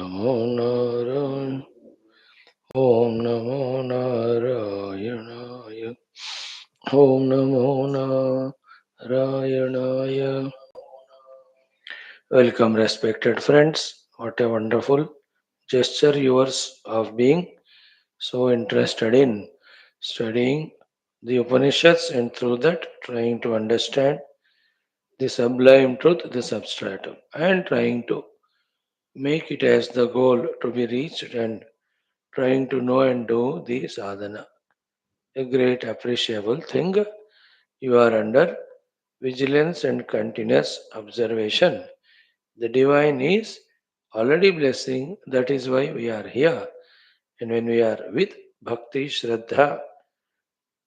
नमो नारायण ओम नमो नारायणाय ओम नमो नारायणाय. Welcome, respected friends. What a wonderful gesture yours of being so interested in studying the Upanishads and through that trying to understand the sublime truth, the substratum, and trying to make it as the goal to be reached and trying to know and do the sadhana. A great appreciable thing. You are under vigilance and continuous observation. The divine is already blessing. That is why we are here. And when we are with bhakti, shraddha,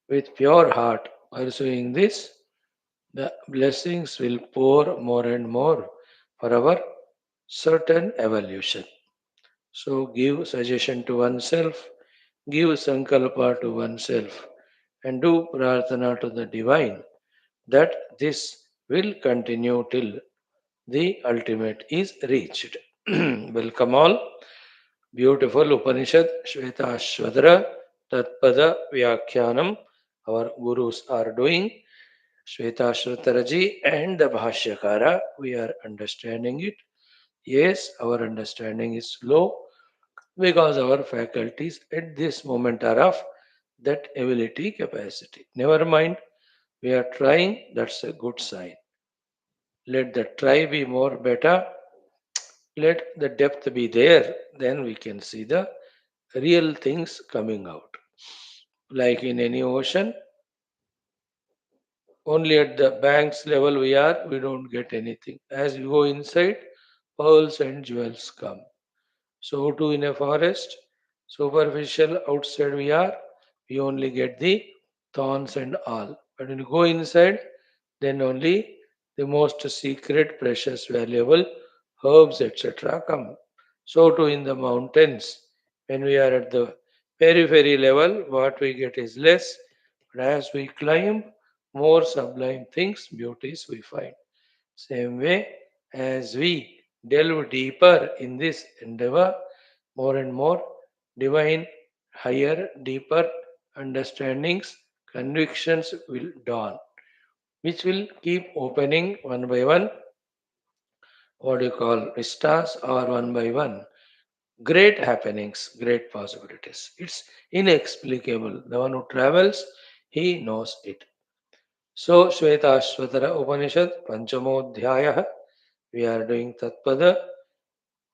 with pure heart pursuing this, the blessings will pour more and more for our certain evolution. So give suggestion to oneself, give sankalpa to oneself, and do prarthana to the divine that this will continue till the ultimate is reached. Welcome all. Beautiful Upanishad Shwethashwathara TATPADA Vyakhyanam. Our gurus are doing Shwethashwathara ji and the Bhashyakara. We are understanding it. Yes, our understanding is slow because our faculties at this moment are of that ability capacity. Never mind, we are trying, that's a good sign. Let the try be more better, let the depth be there, then we can see the real things coming out. Like in any ocean, only at the banks level we don't get anything. As you go inside, pearls and jewels come. So too in a forest, superficial outside we only get the thorns and all. But when you go inside, then only the most secret, precious, valuable herbs, etc. come. So too in the mountains, when we are at the periphery level, what we get is less. But as we climb, more sublime things, beauties we find. Same way, as we delve deeper in this endeavor, more and more divine, higher, deeper understandings, convictions will dawn, which will keep opening one by one, what you call vistas, or one by one. Great happenings, great possibilities. It's inexplicable. The one who travels, he knows it. So, Shwetashwatara Upanishad, Panchamodhyaya, we are doing Tatpada.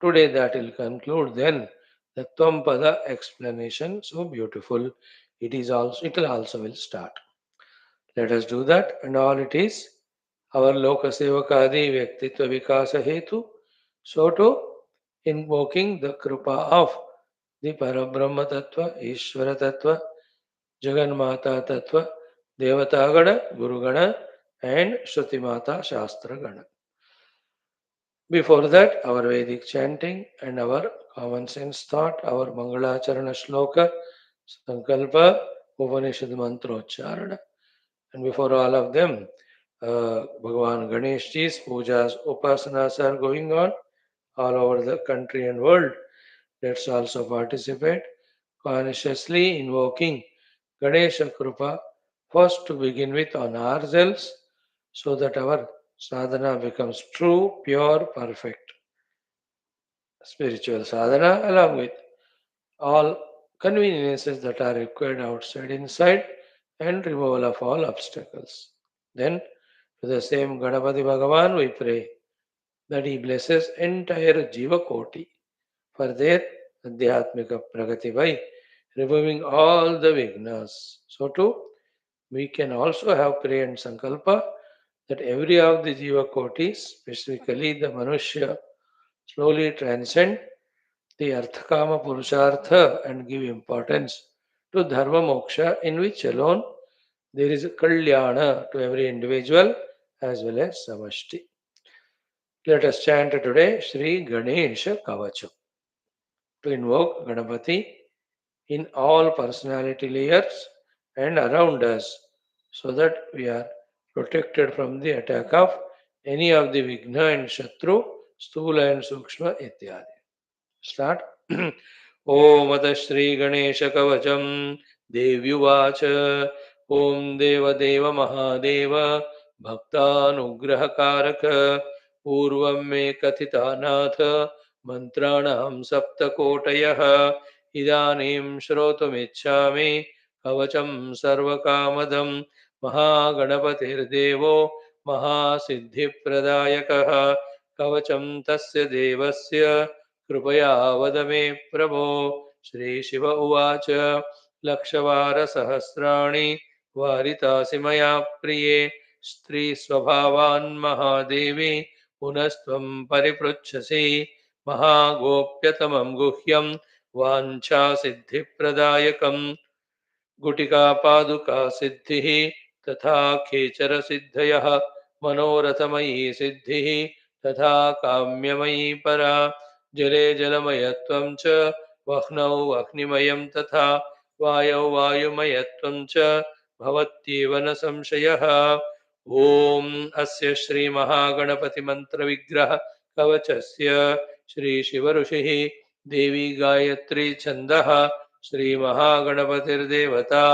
Today that will conclude. Then the Tvam explanation, so beautiful. It will also will start. Let us do that. And all it is our Lokasevakadi Vyaktitva Vikasa Hetu. So to invoking the Kripa of the Parabrahma Tattva, Ishvara Tattva, Jagan Mata Tattva, Devata Gana, Guru Gana, and Shruti Mata Shastra Gana. Before that, our Vedic chanting and our common sense thought, our Mangalacharana Shloka, Sankalpa, Upanishad Mantrocharana. And before all of them, Bhagavan Ganeshji's pujas, upasanas are going on all over the country and world. Let's also participate, consciously invoking Ganesha Krupa first to begin with on ourselves so that our sadhana becomes true, pure, perfect spiritual sadhana along with all conveniences that are required outside, inside, and removal of all obstacles. Then, to the same Ganapati Bhagavan, we pray that he blesses entire Jiva Koti for their Adhyatmika Pragati by removing all the vignas. So, too, we can also have prayer and sankalpa that every of the Jiva Kotis, specifically the Manushya, slowly transcend the Arthakama Purushartha and give importance to Dharma Moksha, in which alone there is a Kalyana to every individual as well as Samashti. Let us chant today Sri Ganesha Kavacham to invoke Ganapati in all personality layers and around us so that we are protected from the attack of any of the Vigna and Shatru, Stula and Sukshma ityadi. Start. ओम अथ श्री गणेश कवचम देव्युवाच ओम देवदेव महादेव भक्तानुग्रहकारक पूर्वं मे कथितानाथ मन्त्राणां सप्तकोटयः इदानीं श्रोतुमिच्छामि कवचं सर्वकामदं महागणपतिर्देवो महासिद्धिप्रदायकः कवचं तस्य देवस्य कृपया वद मे प्रभो। श्रीशिव उवाच लक्षवारसहस्राणि वारितासि मया प्रिये स्त्रीस्वभावान् महादेवी पुनस्त्वं परिपृच्छसि महागोप्यतमं गुह्यं वाञ्छासिद्धिप्रदायकं गुटिकापादुका सिद्धिः तथा खेचरसिद्धयः मनोरथमयी सिद्धिः तथा काम्यमयी परा जले जलमयत्वं च वह्नौ वह्निमयं तथा वायौ वायुमयत्वं च भवत्येव न संशयः। ॐ अस्य श्रीमहागणपतिमन्त्रविग्रह कवचस्य श्रीशिवऋषिः देवी गायत्री छन्दः श्रीमहागणपतिर्देवता।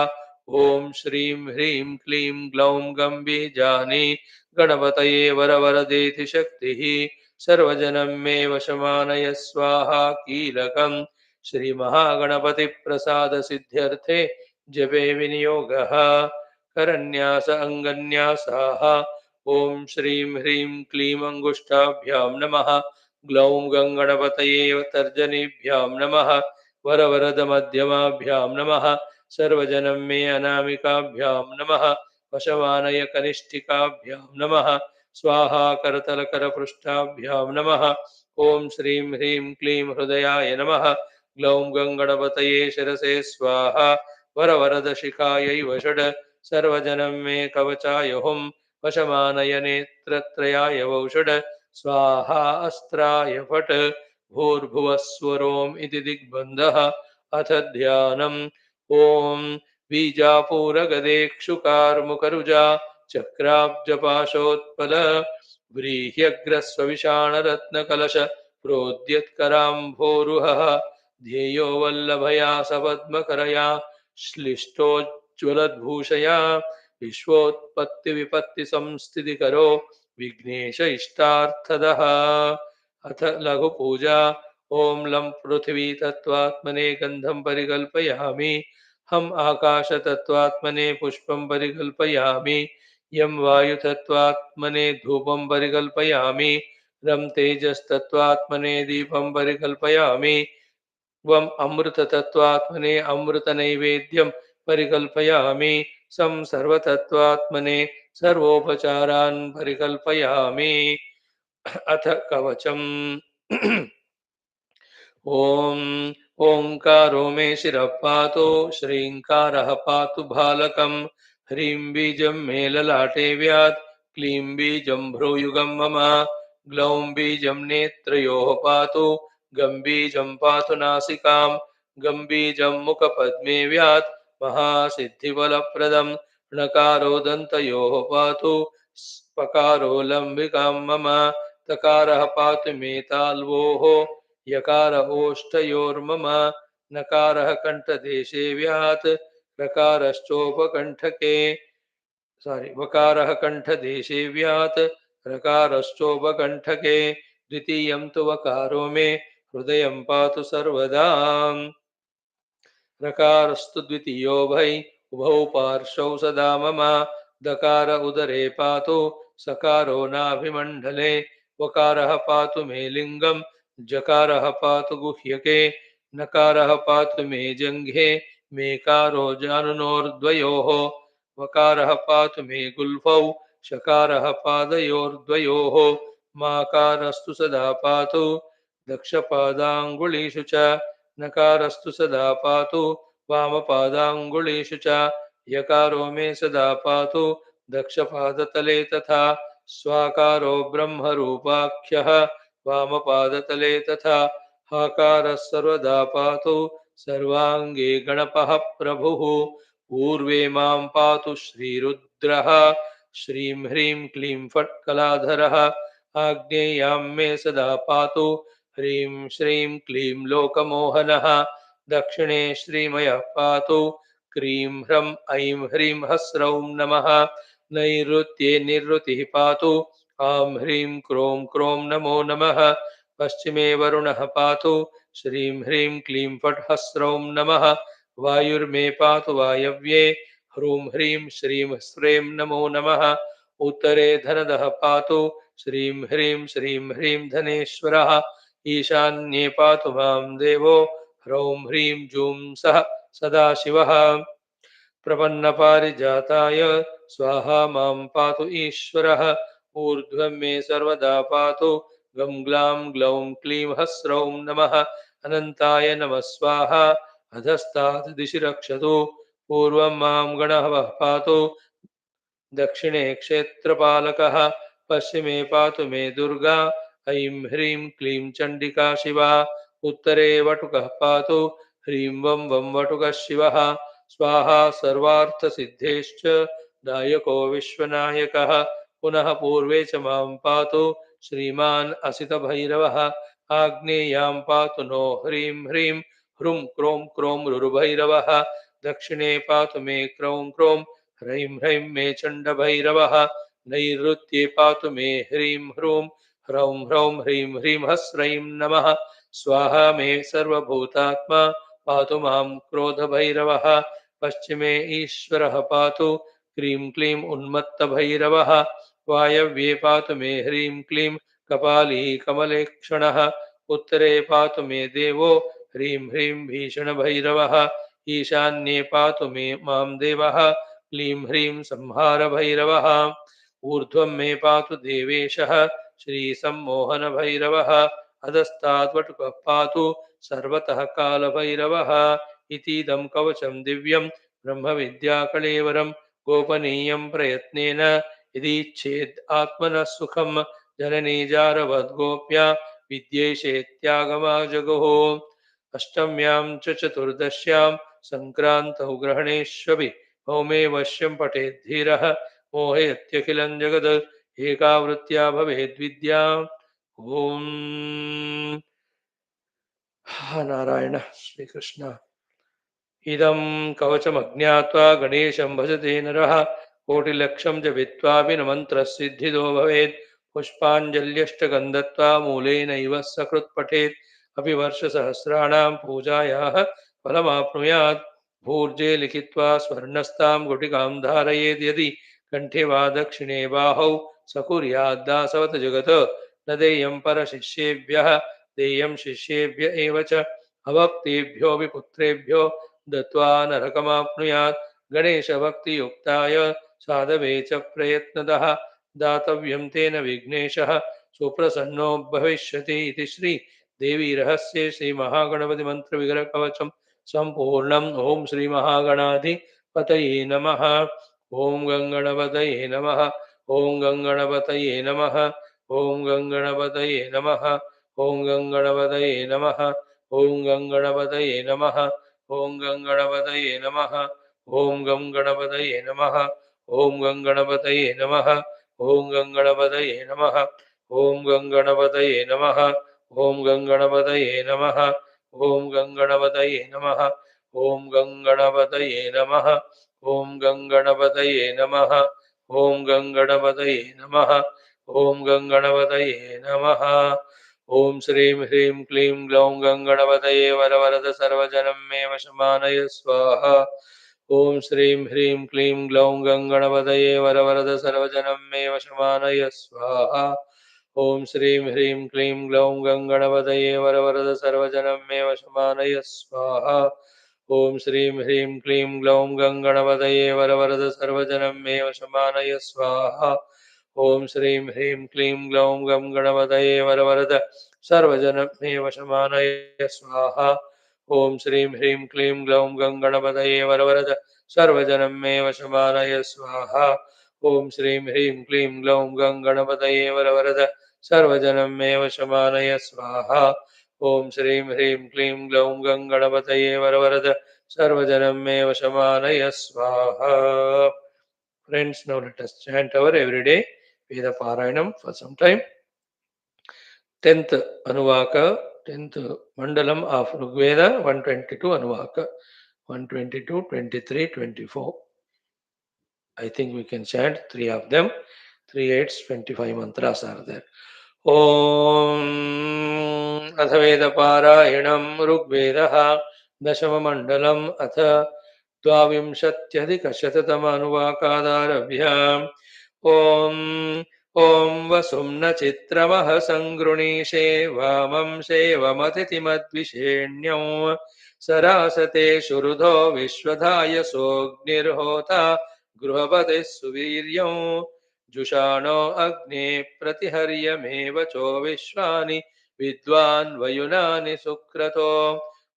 ॐ श्रीं ह्रीं क्लीं ग्लौं गम्बीजानि गणपतये वरवरदेति शक्तिः सर्वजनं मे वशमानय स्वाहा कीलकं श्रीमहागणपतिप्रसादसिद्ध्यर्थे जपे विनियोगः करन्यास अङ्गन्यासाः। ॐ श्रीं ह्रीं क्लीं अङ्गुष्ठाभ्यां नमः ग्लौं गङ्गणपतये तर्जनीभ्यां नमः वरवरदमध्यमाभ्यां नमः सर्वजनं मे अनामिकाभ्यां नमः वशमानय कनिष्ठिकाभ्यां नमः स्वाहा करतलकरपृष्ठाभ्यां नमः। ॐ श्रीं ह्रीं क्लीं हृदयाय नमः ग्लौं गङ्गणपतये शिरसे स्वाहा वरवरदशिखायै वषट् सर्वजनं मे कवचाय हुं वशमानय नेत्रत्रयाय वौषट् स्वाहा अस्त्राय फट् भूर्भुवस्वरोम् इति दिग्बन्धः अथ ध्यानम्। ॐ बीजापूरगदेक्षुकार्मुकरुजा चक्राब्जपाशोत्पल व्रीह्यग्रस्वविषाणरत्नकलश प्रोद्यत्कराम्भोरुहः ध्येयो वल्लभया सपद्मकरया श्लिष्टोज्ज्वलद्भूषया विश्वोत्पत्तिविपत्तिसंस्थितिकरो विघ्नेश इष्टार्थदः। अथ लघुपूजा। ॐ लं पृथिवीतत्त्वात्मने गन्धं परिकल्पयामि हम आकाशतत्त्वात्मने पुष्पं परिकल्पयामि यं वायुतत्त्वात्मने धूपं परिकल्पयामि रं तेजस्तत्त्वात्मने दीपं परिकल्पयामि वम् अमृततत्त्वात्मने अमृतनैवेद्यं परिकल्पयामि सं सर्वतत्त्वात्मने सर्वोपचारान् परिकल्पयामि। अथ कवचम्। ॐ ओङ्कारो मे शिरः पातु श्रीङ्कारः पातु भालकम् ह्रीं बीजं मे ललाटे व्यात् क्लीं बीजं भ्रूयुगं मम ग्लौं बीजं नेत्रयोः पातु गं बीजं पातु नासिकां गं बीजं मुखपद्मे व्यात् महासिद्धिफलप्रदं णकारो दन्तयोः पातु पकारो लम्बिकां मम तकारः पातु मे ताल्वोः यकार ओष्ठयोर्मम नकारः कण्ठदेशे व्यात् रकारश्चोपकण्ठके वकारः कण्ठदेशे व्यात् रकारश्चोपकण्ठके द्वितीयं तु वकारो मे हृदयं पातु सर्वदा रकारस्तु द्वितीयो भै उभौ पार्श्वौ सदा मम दकार उदरे पातु सकारो नाभिमण्डले वकारः पातु मे लिङ्गं जकारः पातु गुह्यके नकारः पातु मे जङ्घे मेकारो जानुनोर्द्वयोः वकारः पातु मे गुल्फौ शकारः पादयोर्द्वयोः माकारस्तु सदा पातु दक्षपादाङ्गुलीषु च नकारस्तु सदा पातु वामपादाङ्गुलीषु च यकारो मे सदा पातु दक्षपादतले तथा स्वाकारो ब्रह्मरूपाख्यः वामपादतले तथा हाकारः सर्वदा पातु सर्वाङ्गे गणपः प्रभुः पूर्वे मां पातु श्रीरुद्रः श्रीं ह्रीं क्लीं फट् कलाधरः आग्नेयां मे सदा पातु ह्रीं श्रीं क्लीं लोकमोहनः दक्षिणे श्रीमयः पातु क्रीं ह्रं ऐं ह्रीं हस्रौं नमः नैऋत्ये निवृत्तिः पातु आं ह्रीं क्रों क्रों नमो नमः पश्चिमे वरुणः पातु श्रीं ह्रीं क्लीं फट् हस्रौं नमः वायुर्मे पातु वायव्ये ह्रूं ह्रीं श्रीं स्फ्रें नमो नमः उत्तरे धनदः पातु श्रीं ह्रीं धनेश्वरः ईशान्ये पातु मां देवो ह्रौं ह्रीं जूं सः सदाशिवः प्रपन्नपारिजाताय स्वाहा मां पातु ईश्वरः ऊर्ध्वं मे सर्वदा पातु गं ग्लां ग्लौं क्लीं हस्रौं नमः अनन्ताय नमः स्वाहा अधस्तात् दिशि रक्षतु पूर्वं मां गणः पातु दक्षिणे क्षेत्रपालकः पश्चिमे पातु मे दुर्गा ऐं ह्रीं क्लीं चण्डिका शिवा उत्तरे वटुकः पातु ह्रीं वं वटुकः शिवः स्वाहा सर्वार्थसिद्धेश्च दायको विश्वनायकः पुनः पूर्वे च मां पातु श्रीमान् असितभैरवः आग्नेयां पातु नो ह्रीं ह्रीं ह्रुं क्रों क्रों रुरुभैरवः दक्षिणे पातु मे क्रौं क्रों ह्रैं ह्रैं मे चण्डभैरवः नैऋत्ये पातु मे ह्रीं ह्रूं ह्रौं ह्रौं ह्रीं ह्रीं हस्रैं नमः स्वाहा मे सर्वभूतात्मा पातु मां क्रोधभैरवः पश्चिमे ईश्वरः पातु क्रीं क्लीं उन्मत्तभैरवः वायव्ये पातु मे ह्रीं क्लीं कपाली कमलेक्षणः उत्तरे पातु मे देवो ह्रीं ह्रीं भीषणभैरवः ईशान्ये पातु मे मां देवः क्लीं ह्रीं संहारभैरवः ऊर्ध्वं मे पातु देवेशः श्रीसम्मोहनभैरवः अधस्तात् वटुकः पातु सर्वतः कालभैरवः इतीदं कवचं दिव्यं ब्रह्मविद्याकलेवरं गोपनीयं प्रयत्नेन यदीच्छेद् आत्मनः सुखं जननी जारवद्गोप्या विद्येशेत्यागमाजगुः अष्टम्यां च चतुर्दश्यां सङ्क्रान्तौ ग्रहणेष्वपि भौमे वश्यं पठेत् धीरः मोहयत्यखिलं जगत् एकावृत्त्या भवेद्विद्या ॐ नारायण श्रीकृष्ण इदं कवचमज्ञात्वा गणेशं भजते नरः कोटिलक्षं जपित्वापि न मन्त्रसिद्धिदो भवेत् पुष्पाञ्जल्यष्टकं दत्त्वा मूलेनैव सकृत् पठेत् अपि वर्षसहस्राणां पूजायाः फलमाप्नुयात् भूर्जे लिखित्वा स्वर्णस्तां गुटिकां धारयेत् यदि कण्ठे वा दक्षिणे बाहौ स कुर्याद्दासवत् जगत् न देयं परशिष्येभ्यः देयं शिष्येभ्य एव च अभक्तेभ्योऽपि पुत्रेभ्यो दत्त्वा नरकमाप्नुयात् गणेशभक्तियुक्ताय साधवे च प्रयत्नतः दातव्यं तेन विघ्नेशः सुप्रसन्नो भविष्यति इति श्री देवी रहस्ये श्रीमहागणपतिमन्त्रविग्रहकवचं सम्पूर्णम् ॐ श्रीमहागणाधिपतये नमः ॐ गङ्गणपतये नमः ॐ गङ्गणपतये नमः ॐ गङ्गणपतये नमः ॐ गङ्गणपतये नमः ॐ गङ्गणपतये नमः ॐ गङ्गणपतये नमः ॐ गङ्गणपतये नमः ॐ गङ्गणपतये नमः ॐ गङ्गणपतये नमः ॐ गङ्गणपतये नमः ॐ गङ्गणपतये नमः ॐ गङ्गणपतये नमः ॐ गङ्गणपतये नमः ॐ गङ्गणपतये नमः ॐ गङ्गणपतये नमः ॐ गङ्गणपतये नमः ॐ श्रीं ह्रीं क्लीं ग्लौं गङ्गणपतये वरवरद सर्वजनं मे वशमानय स्वाहा ॐ श्रीं ह्रीं क्लीं ग्लौं गङ्गणपतये वरवरद सर्वजनं मे वशमानय स्वाहा ॐ श्रीं ह्रीं क्लीं ग्लौं गङ्गणपतये वरवरद सर्वजनं मे वशमानय स्वाहा ॐ श्रीं ह्रीं क्लीं ग्लौं गङ्गणपतये वरवरद सर्वजनं मे वशमानय स्वाहा ॐ श्रीं ह्रीं क्लीं ग्लौं गङ्गणपतये वरवरद सर्वजनं मे वशमानय स्वाहा ॐ श्रीं ह्रीं क्लीं ग्लौं गङ्गणपतये वरवरद सर्वजनं मे वशमानय स्वाहा ॐ श्रीं ह्रीं क्लीं ग्लौं गङ्गणपतये वरवरद सर्वजनं मे वशमानय स्वाहा ॐ श्रीं ह्रीं क्लीं ग्लौं गङ्गणपतये वरवरद सर्वजनं मे वशमानय स्वाहा Friends, now let us chant our everyday Veda Parayanam for some time. 10th Anuvaka, 10th Mandalam of Rigveda, 122 Anuvaka, 122, 23, 24. I think we can chant three of them. 3 8s, 25 mantras are there. ॐ अथ वेदपारायणं ऋग्वेदः दशममण्डलम् अथ द्वाविंशत्यधिकशततमानुवाकादारभ्य ॐ ॐ वसुं न चित्रमः सङ्गृणीषे वामं शेवमतिथिमद्विषेण्यौ सरासते शुरुधो विश्वधायसोऽग्निर्होता गृहपतिः सुवीर्यौ जुषाणो अग्ने प्रतिहर्यमेव चो विश्वानि विद्वान् वयुनानि सुक्रतो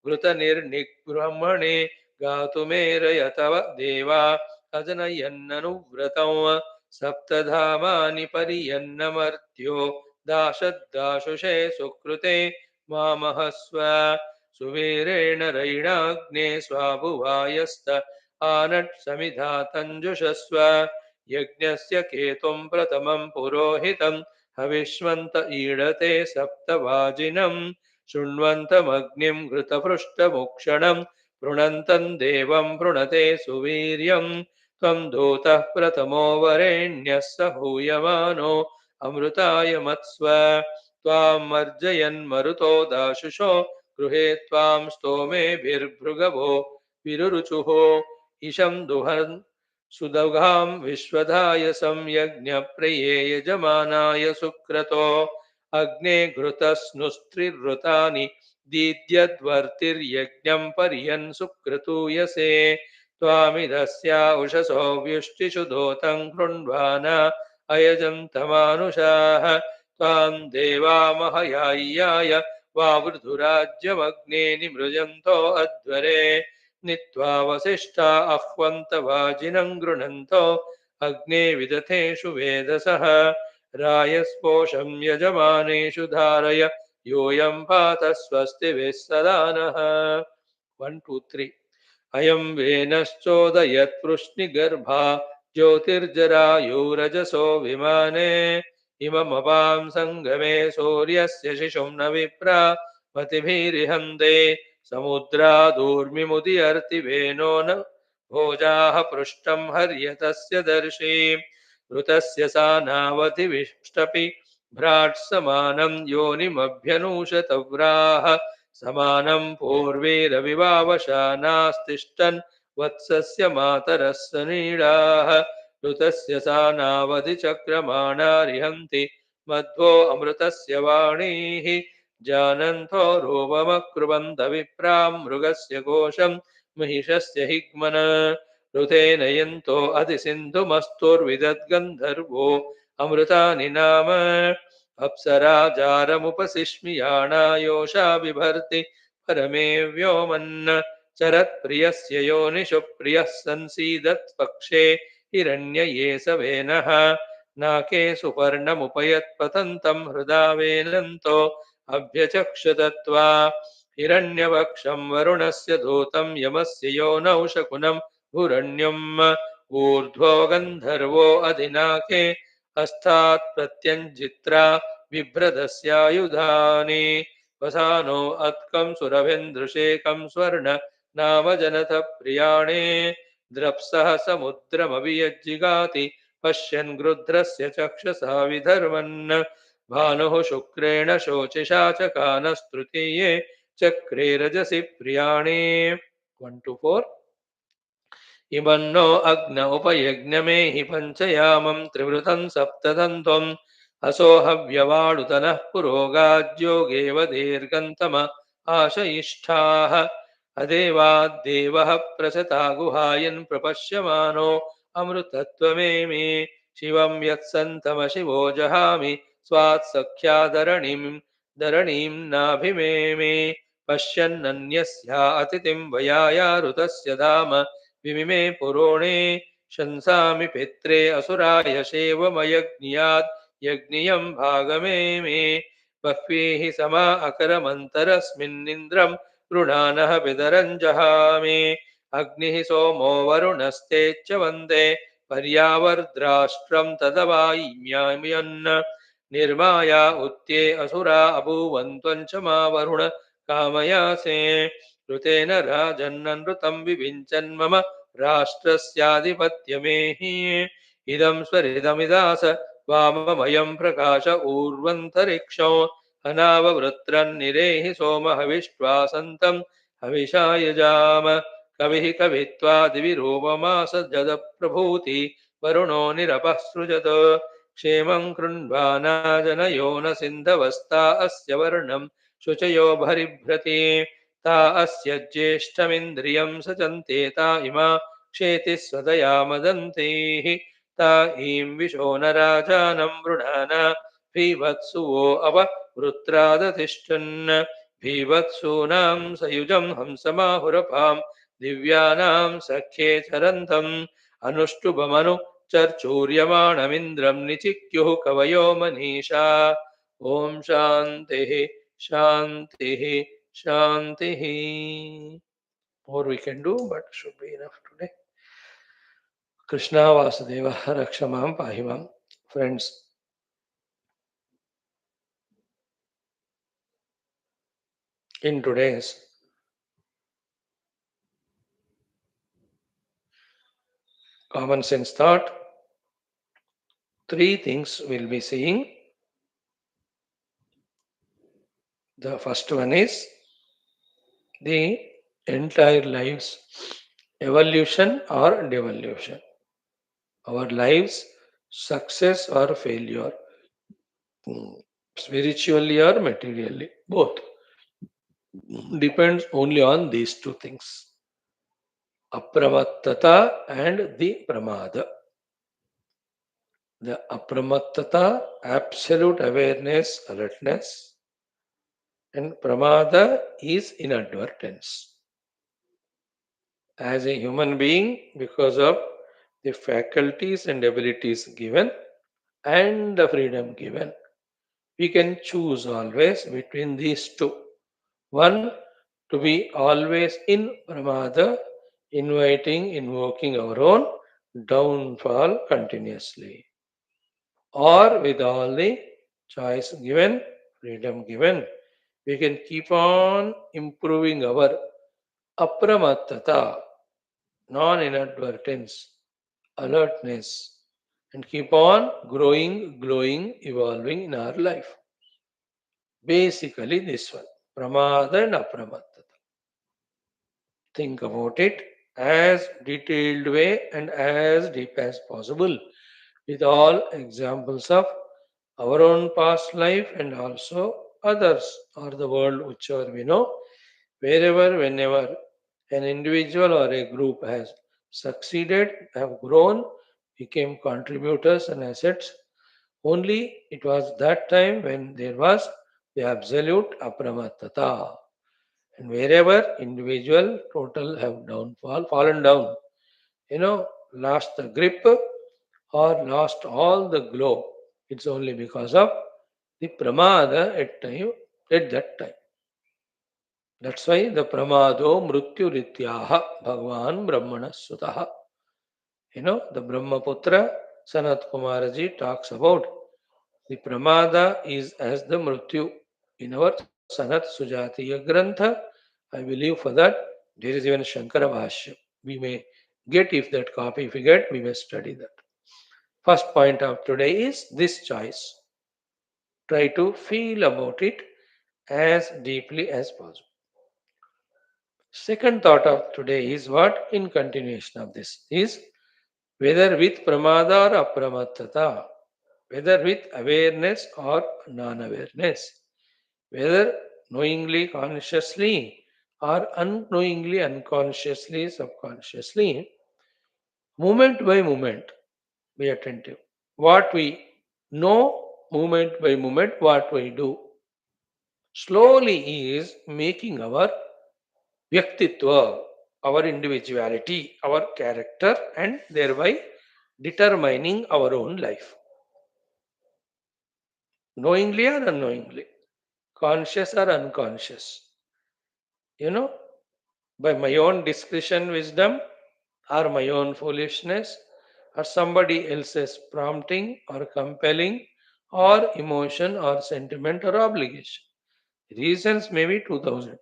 घृतनिर्निब्रह्मणे गातुमेरयतव देवा अजनयन्ननुव्रतौ सप्तधामानि पर्यन्नमर्त्यो दाशद्दाशुषे सुकृते मामहस्व सुवीरेण रयिणाग्ने स्वाभुवायस्त आनट् समिधातञ्जुषस्व यज्ञस्य केतुं प्रथमं पुरोहितं हविष्वन्त ईडते सप्तवाजिनं शृण्वन्तमग्निं घृतपृष्ठमुक्षणं पृणन्तं देवं पृणते सुवीर्यं त्वं दूतः प्रथमो वरेण्यः स हूयमानो अमृताय मत्स्व त्वां मर्जयन्मरुतो दाशुषो गृहे त्वां स्तोमेभिर्भृगवो विरुरुचुः इशं दुहन् सुदघां विश्वधाय संयज्ञप्रिये यजमानाय सुक्रतो अग्ने घृतस्नुस्त्रिवृतानि दीद्यद्वर्तिर्यज्ञं पर्यन् सुक्रतूयसे त्वामिदस्या उषसो व्युष्टिषु दोतं कृण्वान अयजन्तमानुषाः त्वां देवा महयाय्याय वावृधुराज्यमग्ने निमृजन्तो अध्वरे नीत्वा वसिष्ठा अह्वन्तवाजिनं गृह्णन्तो अग्ने विदथेषु वेदसः रायस्पोषं यजमानेषु धारय यूयं पात स्वस्तिभिः सदा नः 1 2 3 अयं वेनश्चोदयत्पृश्निगर्भा ज्योतिर्जरायुरजसो विमाने इममपां सङ्गमे सूर्यस्य शिशुं न विप्रा मतिभिरिहन्ते समुद्रादूर्मिमुदीयर्तिवेनो न भोजाः पृष्ठं हर्यतस्य दर्शि ऋतस्य सानावतिविष्टपि भ्राट् समानं योनिमभ्यनूशतव्राः समानं पूर्वैरविवावशानास्तिष्ठन् वत्सस्य मातरः सनीडाः ऋतस्य सानावधिचक्रमाणारिहन्ति मध्वो अमृतस्य वाणीः जानन्तो रूपमकुर्वन्त विप्रां मृगस्य कोशं महिषस्य हिग्मन ऋतेन यन्तो अधिसिन्धुमस्तुर्विदद्गन्धर्वो अमृतानि नाम अप्सराजारमुपसिष्मियाणायोषा बिभर्ति परमे व्योमन् चरत्प्रियस्य योनिषु प्रियः संसीदत्पक्षे हिरण्यये सवेनः नाके सुपर्णमुपयत्पतन्तं हृदा वेनन्तो अभ्यचक्षतत्वा हिरण्यवक्षं वरुणस्य धूतं यमस्य योनौ शकुनं भुरण्यम् ऊर्ध्वो गन्धर्वो अधिनाके हस्तात् प्रत्यञ्जित्रा बिभ्रदस्यायुधानि वसानो अत्कं सुरभेन्द्रशेखं स्वर्ण नाम जनथ प्रियाणे द्रप्सः समुद्रमभियज्जिगाति पश्यन् गृध्रस्य चक्षसा विधर्मन् भानुः शुक्रेण शोचिषा चकानस्तृतीये चक्रे रजसि प्रियाणे 1 to 4 इमन्नो अग्न उपयज्ञमेहि पञ्चयामं त्रिवृतं सप्तदन्त्वम् असोहव्यवाडुतनः पुरोगाद्योगेव दीर्घन्तम आशयिष्ठाः अदेवाद्देवः प्रसता गुहायन् प्रपश्यमानो अमृतत्वमेमि शिवं यत्सन्तमशिवो जहामि स्वात्सख्याधरणीं नाभिमेमि पश्यन्नन्यस्या अतिथिं वयाया ऋतस्य धाम विमिमे पुरोणे शंसामि पित्रे असुराय शेवमयज्ञियात् यज्ञियं भागमे मे बह्वीः समा अकरमन्तरस्मिन्निन्द्रं गृणानः पितरं जहामि अग्निः सोमो वरुणस्तेच्च वन्दे पर्यावर्द्राष्ट्रं तदवाय्म्यायन् निर्माया उत्ये असुरा अभूवन्त्वं च मा वरुण कामयासे ऋतेन राजन्ननृतं विविञ्चन् मम राष्ट्रस्याधिपत्यमेहि इदं स्वरिदमिदास वाममयं प्रकाश ऊर्ध्वन्तरिक्षौ अनाववृत्रन्निरेहि सोमहविष्ट्वासन्तं हविषा यजाम कविः कवित्वादिविरूपमास जदप्रभूति वरुणो निरपः सृजत क्षेमं कृण्वाना जनयो न सिन्धवस्ता अस्य वर्णं शुचयो भरिभ्रति ता अस्य ज्येष्ठमिन्द्रियं सचन्ते ता इमा क्षेति स्वदया मदन्तेः ता ईं विशो न राजानं मृणाना भीवत्सुवो अव वृत्रादतिष्ठन् भीवत्सूनां सयुजं हंसमाहुरपां दिव्यानां सख्ये चरन्तम् अनुष्टुभमनु चर्चूर्यमाणमिन्द्रं निचिक्युः कवयो मनीषा ॐ शान्तिः शान्तिः शान्तिः. More we can do, but should be enough today. Krishna Vasudeva Rakshamam Pahimam. Friends, in today's common sense thought, three things we'll be seeing. The first one is the entire life's evolution or devolution. Our lives, success or failure, spiritually or materially, both depends only on these two things, apramattata and the pramada. The apramattata, absolute awareness, alertness, and pramada is inadvertence. As a human being, because of the faculties and abilities given and the freedom given, we can choose always between these two. One, to be always in pramada, invoking our own downfall continuously, or with all the choice given, freedom given, we can keep on improving our apramattata, non inadvertence, alertness, and keep on growing, glowing, evolving in our life. Basically, this one, pramada and apramattata. Think about it as detailed way and as deep as possible with all examples of our own past life and also others or the world, whichever we know, wherever, whenever an individual or a group has succeeded, have grown, became contributors and assets, only it was that time when there was the absolute apramattata. And wherever individual total have fallen down, lost the grip or lost all the glow, it's only because of the pramada at that time. That's why the pramado mrityu rityaha bhagwan brahmana sutaha. The Brahmaputra Sanat Kumaraji talks about the pramada is as the mrityu in our Sanat Sujatiya Grantha. I believe for that there is even Shankara Bhashyam. We may get, if that copy, if we get, we may study that. First point of today is this choice. Try to feel about it as deeply as possible. Second thought of today is what, in continuation of this, is whether with pramada or apramattata, whether with awareness or non-awareness, whether knowingly, consciously, or unknowingly, unconsciously, subconsciously, moment by moment, be attentive. What we know, moment by moment, what we do, slowly is making our Vyaktitva, our individuality, our character, and thereby determining our own life. Knowingly or unknowingly, conscious or unconscious. You know, by my own discretion, wisdom, or my own foolishness, or somebody else's prompting or compelling, or emotion or sentiment or obligation. Reasons may be 2000.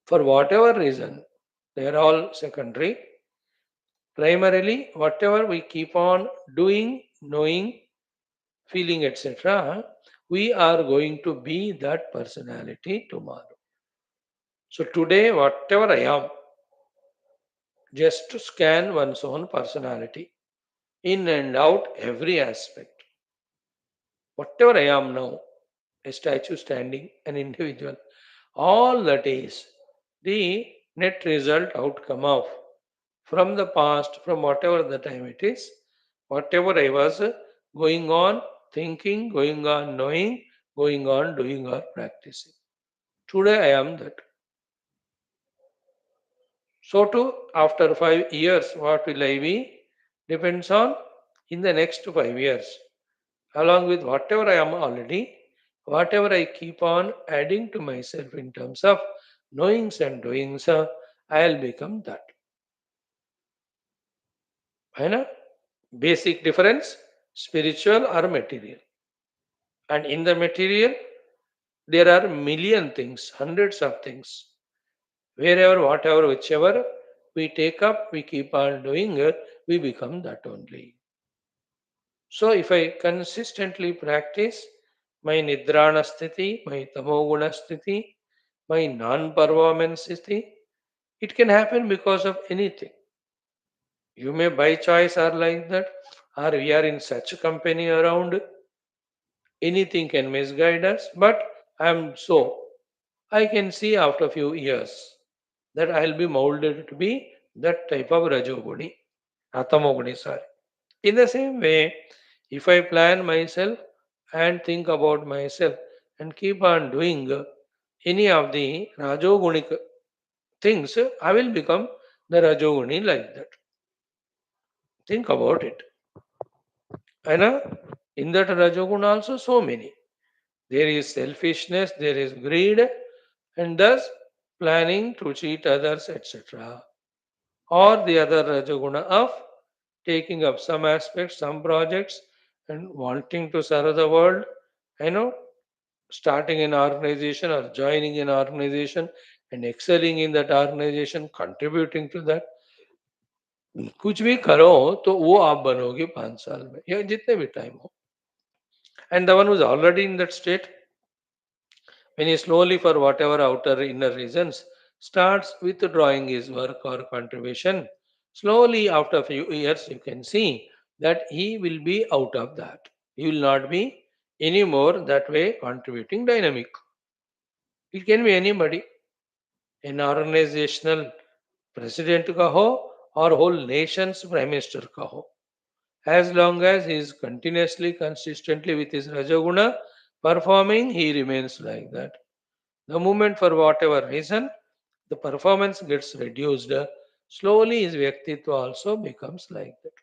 For whatever reason, they are all secondary. Primarily, whatever we keep on doing, knowing, feeling, etc., we are going to be that personality tomorrow. So today, whatever I am, just to scan one's own personality in and out every aspect. Whatever I am now, a statue standing, an individual, all that is the net result outcome of from the past, from whatever the time it is, whatever I was going on thinking, going on knowing, going on doing or practicing. Today I am that. So too, after 5 years, what will I be? Depends on in the next 5 years. Along with whatever I am already, whatever I keep on adding to myself in terms of knowings and doings, I'll become that. है ना? Basic difference, spiritual or material. And in the material, there are million things, hundreds of things. Wherever, whatever, whichever we take up, we keep on doing, we become that only. So if I consistently practice my nidrana sthiti, my tamoguna sthiti, my non-performance sthiti, it can happen because of anything. You may by choice are like that, or we are in such company around, anything can misguide us, but I am so. I can see after a few years that I'll be molded to be that type of Rajoguni, Atamoguni, sorry. In the same way, if I plan myself and think about myself and keep on doing any of the Rajogunic things, I will become the Rajoguni like that. Think about it. And in that Rajoguna also so many. There is selfishness, there is greed, and thus planning to cheat others, etc. Or the other Rajoguna of taking up some aspects, some projects, and wanting to serve the world, you know, starting an organization or joining an organization and excelling in that organization, contributing to that. कुछ भी करो तो वो आप बनोगे 5 साल में या जितने भी टाइम हो. And the one who's already in that state, when he slowly, for whatever outer inner reasons, starts withdrawing his work or contribution, slowly after a few years, you can see that he will be out of that. He will not be anymore that way contributing dynamic. It can be anybody, an organizational president kaho or whole nation's prime minister kaho. As long as he is continuously, consistently with his Rajaguna performing, he remains like that. The moment for whatever reason, the performance gets reduced, slowly his Vyaktitva also becomes like that,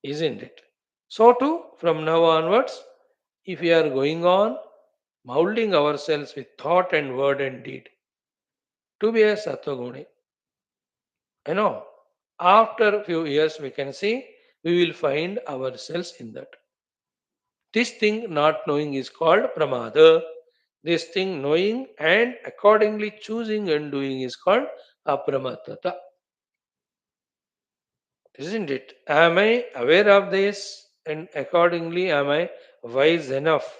isn't it? So too, from now onwards, if we are going on molding ourselves with thought and word and deed to be a Sattva, you know, after a few years we can see we will find ourselves in that. This thing not knowing is called pramada. This thing knowing and accordingly choosing and doing is called apramatata. Isn't it? Am I aware of this and accordingly am I wise enough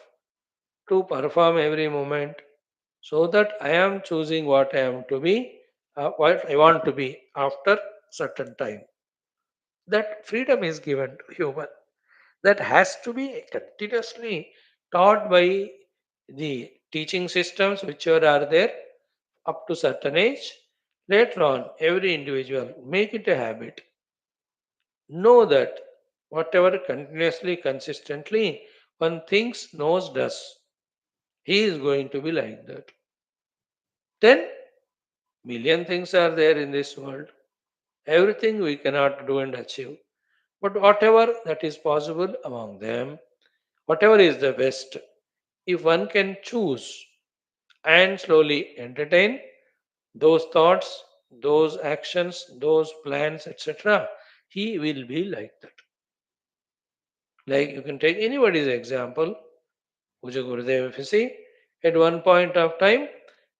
to perform every moment so that I am choosing what I am to be, what I want to be after certain time. That freedom is given to human. That has to be continuously taught by the teaching systems whichever are there up to certain age. Later on, every individual make it a habit. Know that whatever continuously, consistently one thinks, knows, does, he is going to be like that. Then million things are there in this world. Everything we cannot do and achieve. But whatever that is possible among them, whatever is the best, if one can choose and slowly entertain those thoughts, those actions, those plans, etc., he will be like that. Like you can take anybody's example, Puja Gurudev, if you see, at one point of time,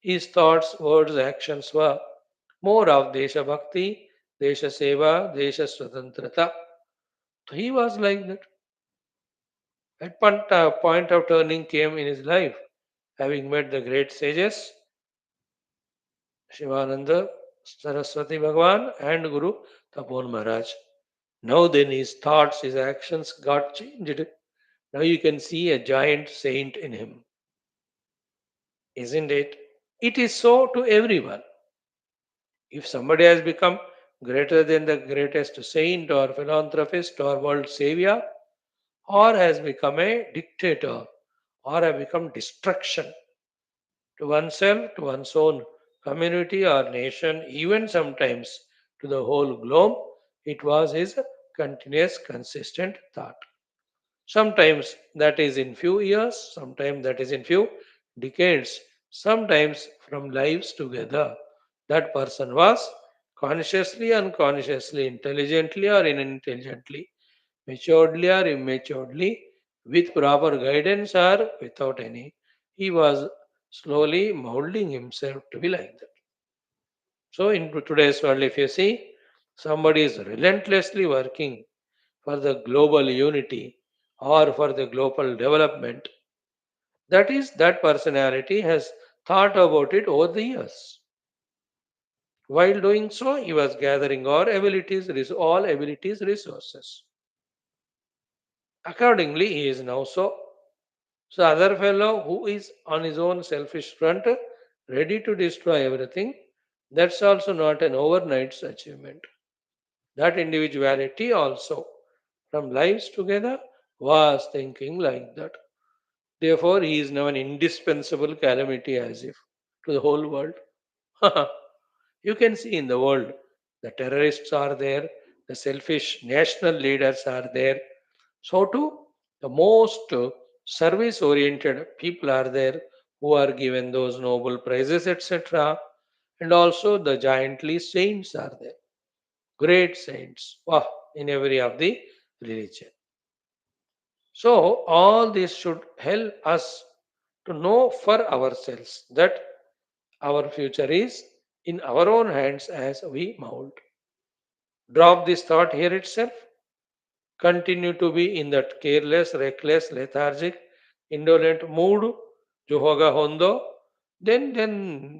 his thoughts, words, actions were more of Desha Bhakti, Desha Seva, Desha Swatantrata. So he was like that. At point of turning came in his life, having met the great sages, Shivananda, Saraswati Bhagwan, and Guru Tapon Maharaj. Now then his thoughts, his actions got changed. Now you can see a giant saint in him, isn't it? It is so to everyone. If somebody has become greater than the greatest saint or philanthropist or world savior, or has become a dictator, or have become destruction to oneself, to one's own community or nation, even sometimes to the whole globe, it was his continuous, consistent thought. Sometimes that is in few years, sometimes that is in few decades, sometimes from lives together. That person was consciously, unconsciously, intelligently or unintelligently, maturedly or immaturely, with proper guidance or without any. He was slowly molding himself to be like that. So, in today's world, if you see, somebody is relentlessly working for the global unity or for the global development, that is, that personality has thought about it over the years. While doing so, he was gathering all abilities, resources. Accordingly, he is now so. So, other fellow who is on his own selfish front, ready to destroy everything, that's also not an overnight achievement. That individuality also, from lives together, was thinking like that. Therefore, he is now an indispensable calamity as if to the whole world. You can see in the world, the terrorists are there, the selfish national leaders are there. So too, the most service-oriented people are there who are given those Nobel prizes, etc. And also the giantly saints are there, great saints, wow, in every of the religion. So all this should help us to know for ourselves that our future is in our own hands as we mold. Drop this thought here itself. Continue to be in that careless, reckless, lethargic, indolent mood, jo hoga hondo. Then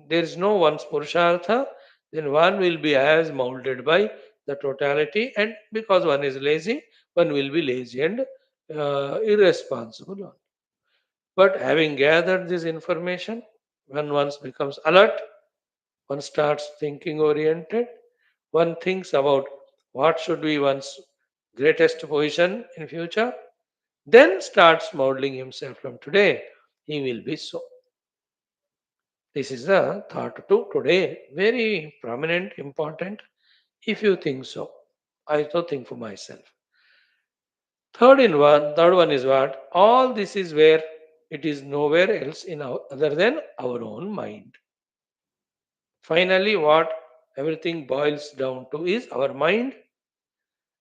there is no one's purushartha. Then one will be as molded by the totality, and because one is lazy, one will be lazy and irresponsible. But having gathered this information, when one becomes alert, one starts thinking oriented, one thinks about what should be one's greatest position in future, then starts modeling himself from today. He will be so. This is the thought to today. Very prominent, important, if you think so. I also think for myself. Third one is what? All this is where it is nowhere else in our, other than our own mind. Finally, what everything boils down to is our mind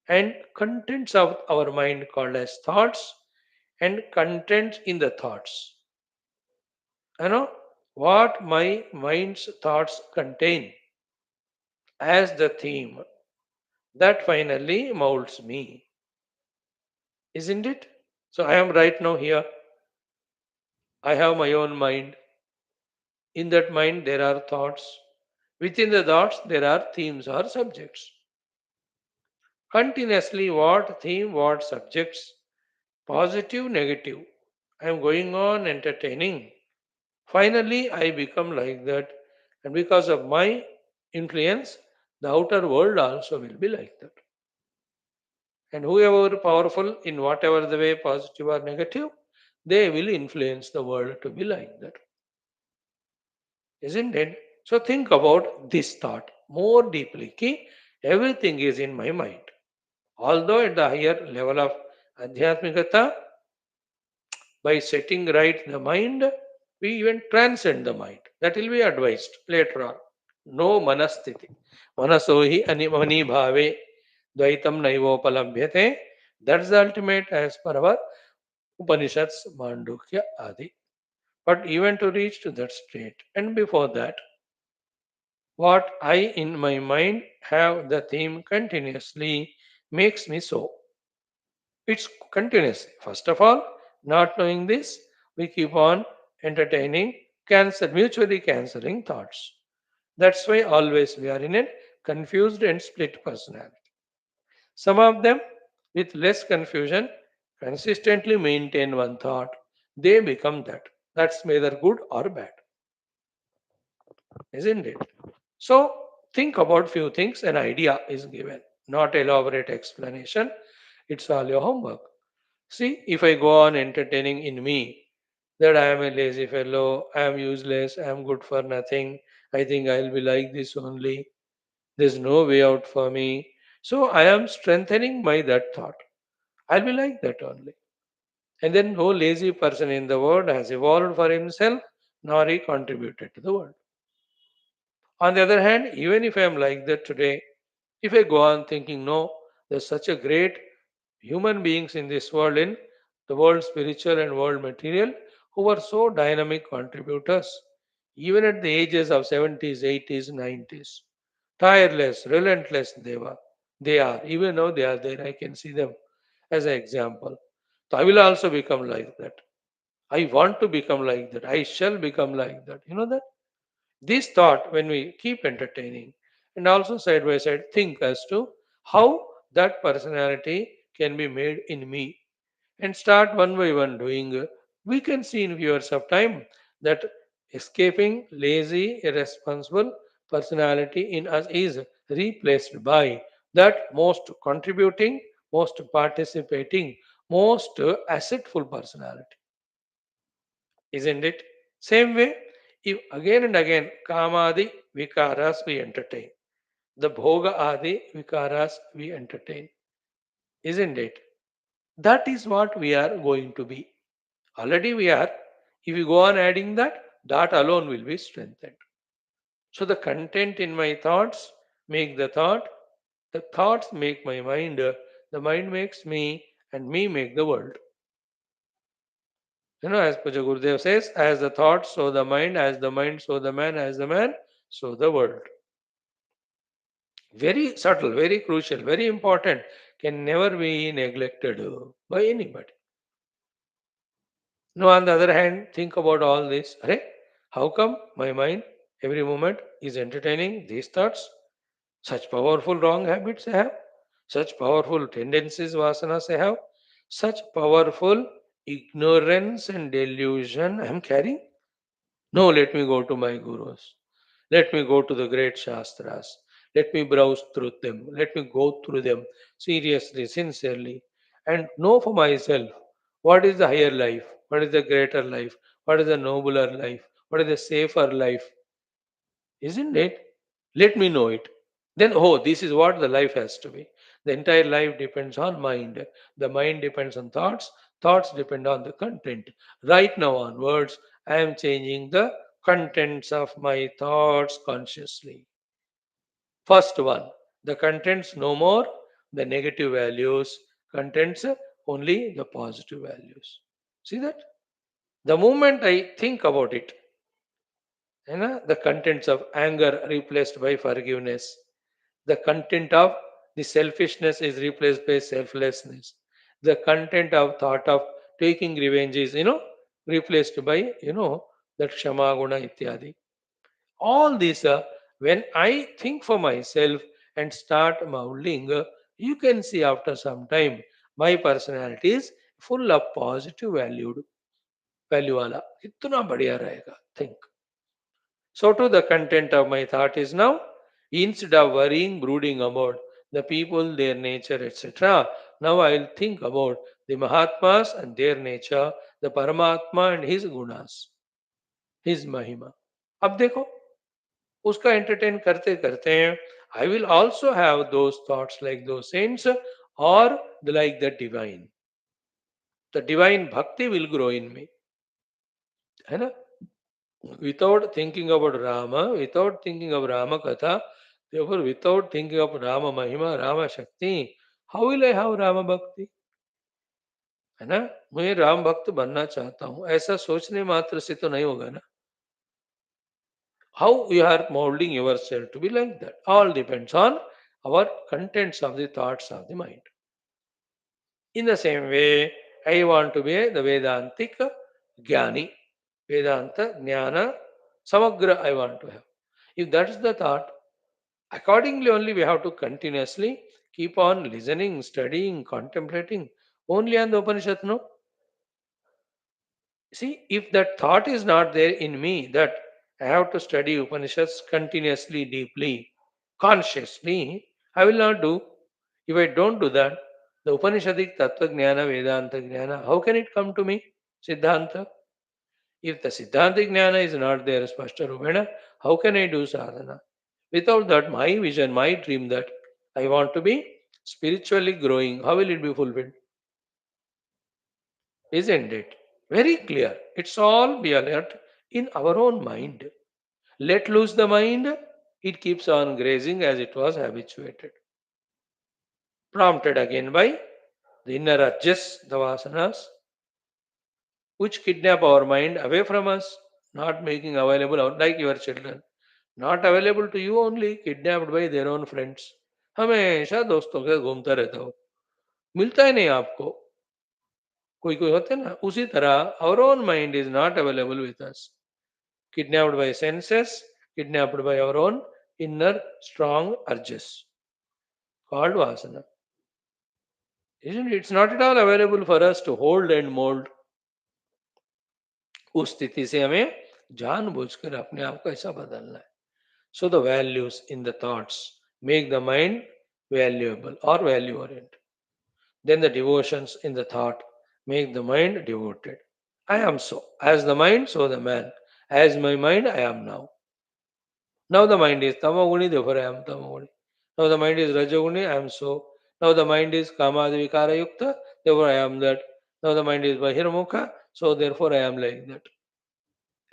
and contents of our mind called as thoughts and content in the thoughts. You know what my mind's thoughts contain as the theme that finally molds me, isn't it? So I am right now here. I have my own mind. In that mind, there are thoughts. Within the thoughts, there are themes or subjects. Continuously, what theme, what subjects, positive, negative. I am going on entertaining. Finally, I become like that, and because of my influence, the outer world also will be like that. And whoever powerful in whatever the way, positive or negative, they will influence the world to be like that, isn't it? So think about this thought more deeply. Ki, everything is in my mind. Although at the higher level of adhyatmikata, by setting right the mind, we even transcend the mind. That will be advised later on. No manasthiti. Manasohi animani bhave dvaitam naivopalabhyate That's the ultimate as per our Upanishads, Mandukya, Adi. But even to reach to that state, and before that, what I in my mind have the theme continuously makes me so. It's continuous. First of all, not knowing this, we keep on entertaining mutually cancelling thoughts. That's why always we are in a confused and split personality. Some of them, with less confusion, consistently maintain one thought. They become that. That's neither good or bad, isn't it? So think about few things. An idea is given, not elaborate explanation. It's all your homework. See, if I go on entertaining in me that I am a lazy fellow, I am useless, I am good for nothing, I think I'll be like this only, there's no way out for me. So I am strengthening my that thought. I'll be like that only. And then no lazy person in the world has evolved for himself, nor he contributed to the world. On the other hand, even if I am like that today, if I go on thinking, no, there's such a great human beings in this world, in the world spiritual and world material, who are so dynamic contributors, even at the ages of 70s, 80s, 90s. Tireless, relentless they are. Even now they are there. I can see them as an example. So I will also become like that. I want to become like that. I shall become like that. You know that? This thought, when we keep entertaining and also side by side think as to how that personality can be made in me and start one by one doing, we can see in viewers of time that escaping lazy, irresponsible personality in us is replaced by that most contributing, most participating, most assetful personality. Isn't it? Same way, if again and again kamadi vikaras we entertain, the bhoga adi vikaras we entertain, isn't it? That is what we are going to be. Already we are. If you go on adding that, that alone will be strengthened. So the content in my thoughts make the thoughts make my mind, the mind makes me, and me make the world. As Puja Gurudev says, as the thought, so the mind, as the mind, so the man, as the man, so the world. Very subtle, very crucial, very important, can never be neglected by anybody. No, on the other hand, think about all this. Arey, how come my mind every moment is entertaining these thoughts? Such powerful wrong habits I have, such powerful tendencies, vasanas I have, such powerful ignorance and delusion I am carrying. No, let me go to my gurus. Let me go to the great Shastras. Let me browse through them. Let me go through them seriously, sincerely, and know for myself what is the higher life, what is the greater life, what is the nobler life, what is the safer life. Isn't it? Let me know it. Then, oh, this is what the life has to be. The entire life depends on mind. The mind depends on thoughts. Thoughts depend on the content. Right now onwards, I am changing the contents of my thoughts consciously. First one, the contents no more, the negative values, contents only the positive values. See that? The moment I think about it, the contents of anger replaced by forgiveness, the content of the selfishness is replaced by selflessness, the content of thought of taking revenge is replaced by that shama guna ityadi. All these, when I think for myself and start molding, you can see after some time my personality is full of positive value वाला कितना बढ़िया रहेगा think. So too the content of my thought is now, instead of worrying, brooding about the people, their nature, etc., now I'll think about the Mahatmas and their nature, the Paramatma and his gunas, his Mahima. अब देखो उसका entertain करते करते I will also have those thoughts like those saints or like the divine. The divine bhakti will grow in me. है ना? Without thinking about Rama, without thinking of Rama Katha, therefore without thinking of Rama Mahima, Rama Shakti, how will I have Rama Bhakti? है ना? मैं राम भक्त बनना चाहता हूं, ऐसा सोचने मात्र से तो नहीं होगा ना. How you are molding yourself to be like that? All depends on our contents of the thoughts of the mind. In the same way, I want to be the Vedantic Jnani. Vedanta, Jnana, Samagra I want to have. If that's the thought, accordingly only we have to continuously keep on listening, studying, contemplating. Only on the Upanishad, no? See, if that thought is not there in me, that I have to study Upanishads continuously, deeply, consciously, I will not do. If I don't do that, the Upanishadic Tattva Jnana, Vedanta Jnana, how can it come to me? Siddhanta. If the Siddhantic Jnana is not there, Spashta Rupena, how can I do sadhana? Without that, my vision, my dream that I want to be spiritually growing, how will it be fulfilled? Isn't it? Very clear. It's all be alert in our own mind. Let loose the mind, it keeps on grazing as it was habituated. Prompted again by the inner urges, the vasanas, which kidnap our mind away from us, not making available like your children. Not available to you only, kidnapped by their own friends. हमेशा दोस्तों के साथ घूमता रहता हो, मिलता ही नहीं आपको. कोई कोई होते हैं ना, उसी तरह our own mind is not available with us, kidnapped by senses, kidnapped by our own inner strong urges called vasana. Isn't it? It's not at all available for us to hold and mold. उस स्थिति से हमें जानबूझकर अपने आप को ऐसा बदलना है. So the values in the thoughts make the mind valuable or value oriented. Then the devotions in the thought make the mind devoted. I am so. As the mind, so the man. As my mind, I am now. Now the mind is tamoguni, therefore I am tamoguni. Now the mind is rajoguni, I am so. Now the mind is kamadi vikara yukta, therefore I am that. Now the mind is bahirmukha, so therefore I am like that.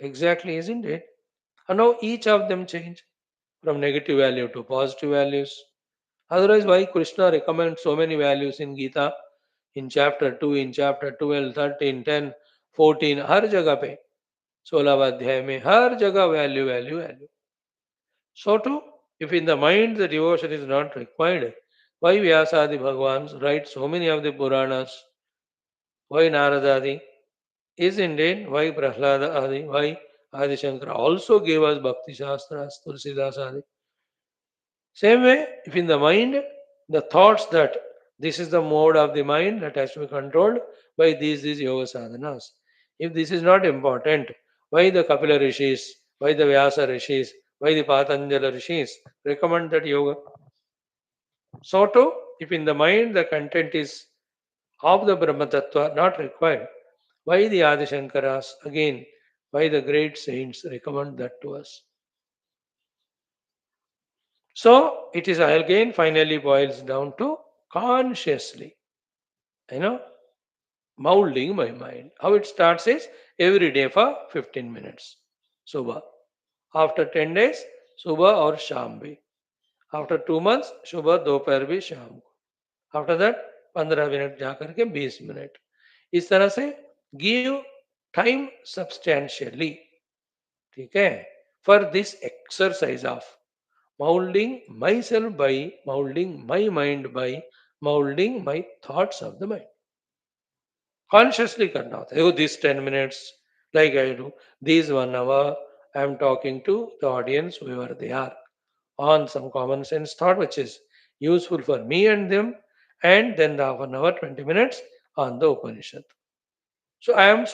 Exactly, isn't it? And now each of them change from negative value to positive values. Otherwise, why Krishna recommends so many values in Gita? In chapter 2, in chapter 12, 13, 10, 14, हर जगह पे 16वां अध्याय में हर जगह value value value. So too, if in the mind the devotion is not required, why Vyasadi Bhagwans write so many of the Puranas? Why Naradadi? Isn't it? Why Prahlada Adi? Why Adi Shankara also gave us Bhakti Shastras, Tulsidas Adi? Same way, if in the mind, the thoughts that this is the mode of the mind that has to be controlled by these yoga sadhanas. If this is not important, why the Kapila Rishis, why the Vyasa Rishis, why the Patanjala Rishis recommend that yoga? So too, if in the mind the content is of the Brahma Tattva not required, why the Adi Shankaras again, why the great saints recommend that to us? So it is again finally boils down to consciously, you know, molding my mind. How it starts is every day for 15 minutes. Subha. After 10 days, Subha or Sham bhi. After 2 months, Subha दोपहर भी शाम को. After that 15 minute जा करके 20 minute. इस तरह से give time substantially. ठीक है? For this exercise of molding myself by molding my mind by molding my thoughts of the mind. Consciously करना होता है. देखो this 10 minutes like I do, this 1 hour I am talking to the audience whoever they are on some common sense thought which is useful for me and them, and then the 1 hour 20 minutes on the Upanishad. So I am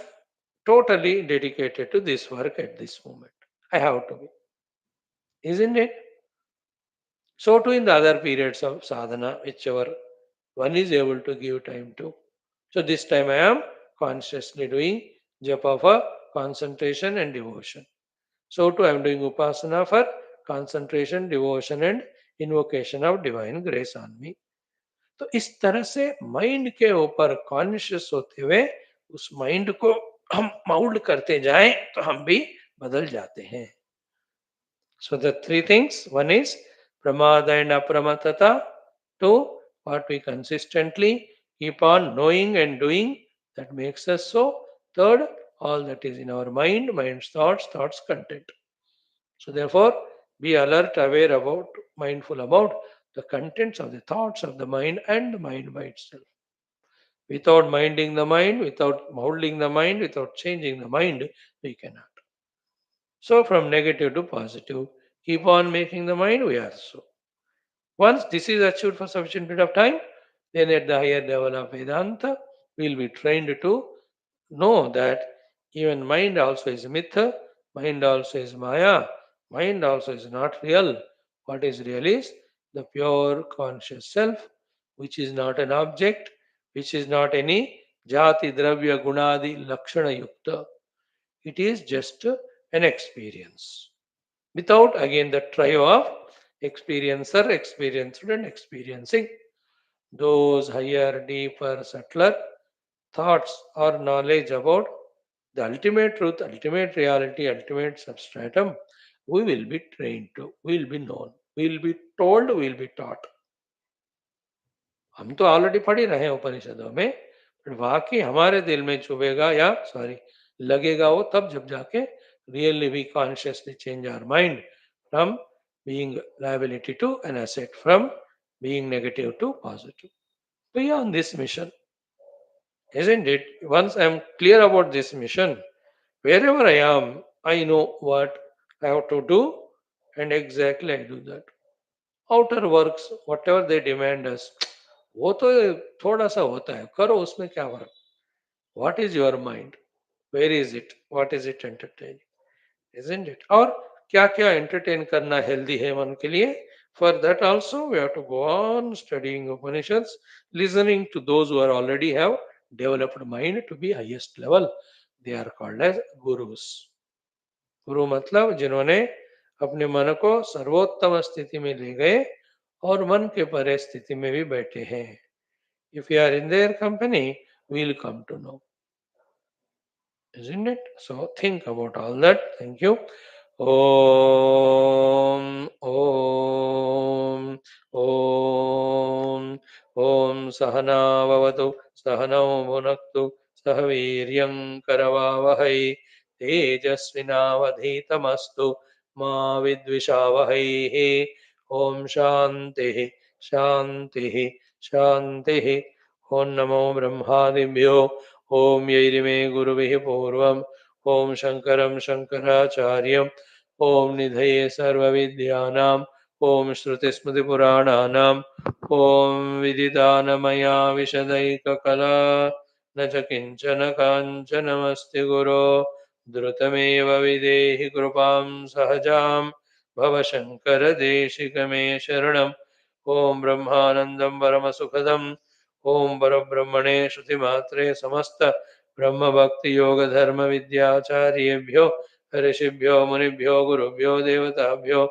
totally dedicated to this work at this moment. I have to be, isn't it? So too in the other periods of sadhana, whichever one is able to give time to. So this time I am consciously doing japa for concentration and devotion. So too I am doing upasana for concentration, devotion and invocation of divine grace on me. तो इस तरह से mind के ऊपर conscious होते हुए उस mind को हम माउल्ड करते जाएं तो हम भी बदल जाते हैं. So the three things, one is pramada and apramatata, two, what we consistently keep on knowing and doing that makes us so. Third, all that is in our mind, mind's thoughts, thoughts content. So therefore, be alert, aware about, mindful about the contents of the thoughts of the mind and the mind by itself. Without minding the mind, without molding the mind, without changing the mind, we cannot. So from negative to positive, keep on making the mind, we are so. Once this is achieved for sufficient period of time, then at the higher level of Vedanta, we will be trained to know that even mind also is myth, mind also is Maya, mind also is not real. What is real is the pure conscious self, which is not an object, which is not any jati, dravya, gunadi, lakshana yukta. It is just an experience. Without again the trio of experiencer, experienced, and experiencing. Those higher, deeper, subtler thoughts or knowledge about the ultimate truth, ultimate reality, ultimate substratum, we will be trained to, we will be known, we will be told, we will be taught. हम तो already पढ़ ही रहे हैं उपनिषदों में, पर वाकई हमारे दिल में चुभेगा या सॉरी लगेगा वो तब जब जाके really we consciously change our mind from being liability to an asset, from being negative to positive. We are on this mission, isn't it? Once I am clear about this mission, wherever I am, I know what I have to do, and exactly I do that. Outer works, whatever they demand us, वो तो थोड़ा सा होता है, करो उसमें क्या फर्क. What is your mind? Where is it? What is it entertaining? Isn't it? और क्या क्या entertain करना healthy है मन के लिए? For that also we have to go on studying Upanishads, listening to those who are already have developed mind to be highest level. They are called as gurus. गुरु मतलब जिन्होंने अपने मन को सर्वोत्तम स्थिति में ले गए और मन के परे स्थिति में भी बैठे हैं. If you are in their company, we will come to know. Isn't it? So think about all that. Thank you. Om, Om, Om, Om Sahana Vavatu, Sahanau Bhunaktu, Sahaviryam Karavavahai, Tejasvinavadhitamastu, Ma Vidvishavahai, Om Shanti, Shanti, Shanti, Om Namo Brahmadibhyo, ओम यैरिमे गुरुभिः पूर्वम् ओम शंकरं शंकराचार्यम् ओम निधये सर्वविद्यानाम् ओम श्रुतिस्मृतिपुराणानाम् ओम विदितानमया विशदैककला न च किञ्चन काञ्चनमस्ति गुरो द्रुतमेव विदेहि कृपां सहजां भव शंकर देशिक मे शरणम् ओम ब्रह्मानन्दं परमसुखदम् ओम परब्रह्मणे श्रुतिमात्रे समस्त ब्रह्म भक्ति योग धर्म विद्याचार्येभ्यो ऋषिभ्यो मुनिभ्यो गुरुभ्यो देवताभ्यो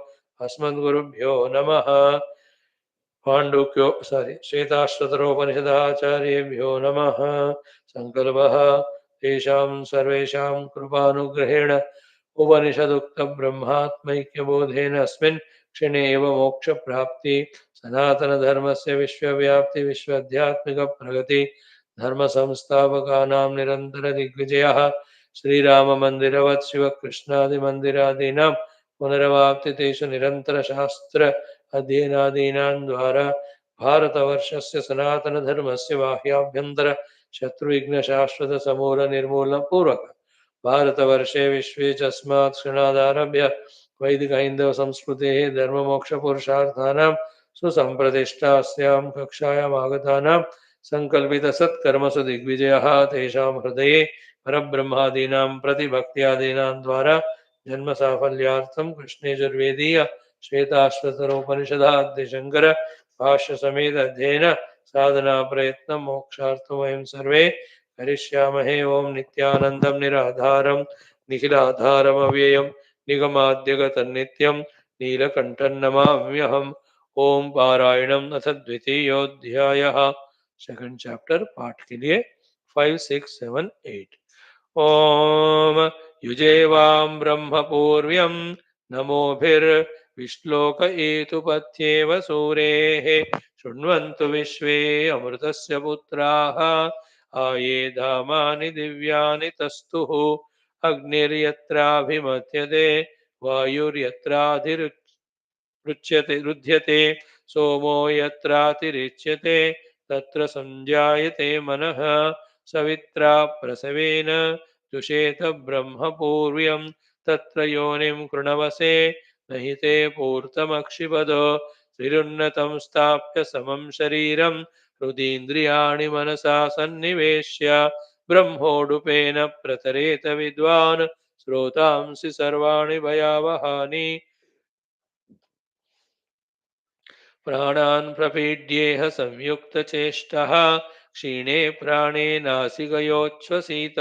अस्मद्गुरुभ्यो नमः. पाण्डुक्यो श्वेताश्वतरोपनिषदाचार्येभ्यो नमः. सङ्कल्पः तेषां सर्वेषां कृपानुग्रहेण उपनिषदुक्तब्रह्मात्मैक्यबोधेन अस्मिन् क्षणे एव मोक्षप्राप्ति सनातनधर्मस्य विश्वव्याप्ति विश्वाध्यात्मिकप्रगति धर्मसंस्थापकानां निरन्तरदिग्विजयः श्रीराममन्दिरवत् शिवकृष्णादिमन्दिरादीनां पुनरवाप्ति तेषु निरन्तरशास्त्र अध्ययनादीनां द्वारा भारतवर्षस्य सनातनधर्मस्य बाह्याभ्यन्तर शत्रुविघ्नशाश्वतसमूलनिर्मूलनपूर्वक भारतवर्षे विश्वे च अस्मात् क्षणादारभ्य वैदिकहैन्दवसंस्कृतेः धर्ममोक्षपुरुषार्थानां सुसम्प्रतिष्ठास्यां कक्षायाम् आगतानां सङ्कल्पितसत्कर्मसु दिग्विजयः तेषां हृदये परब्रह्मादीनां प्रतिभक्त्यादीनां द्वारा जन्मसाफल्यार्थं कृष्णयजुर्वेदीय श्वेताश्वतरोपनिषदाद्यशङ्कर भाष्य समेत अध्ययन साधना प्रयत्न मोक्षार्थं वयं सर्वे करिष्यामहे. ओम नित्यानन्दं निराधारं निखिलाधारमव्ययं निगमाद्यगतन्नित्यं नीलकण्ठं नमाम्यहम्. ओम पारायणम् अथ द्वितीयोऽध्यायः. सेकंड चैप्टर पाठ के लिए 5, 6, 7, 8. ओम युजेवां ब्रह्मपूर्व्यं नमोभिर्विश्लोकयेतुपथ्येव सूरेः शृण्वन्तु विश्वे अमृतस्य पुत्राः आये धामानि दिव्यानि तस्तुः अग्निर्यत्राभिमथ्यते रुध्यते सोमो यत्रातिरिच्यते तत्र संजायते मनः सवित्रा प्रसवेन जुषेत ब्रह्मपूर्व्यं तत्र योनिं कृणवसे न हि ते पूर्तमक्षिपद श्रीरुन्नतं स्थाप्य समं शरीरं हृदीन्द्रियाणि मनसा सन्निवेश्य ब्रह्मोडुपेन प्रतरेत विद्वान् श्रोतांसि सर्वाणि भयावहानि प्राणान् प्रपीड्येह संयुक्तचेष्टः क्षीणे प्राणे नासिकयोच्छ्वसीत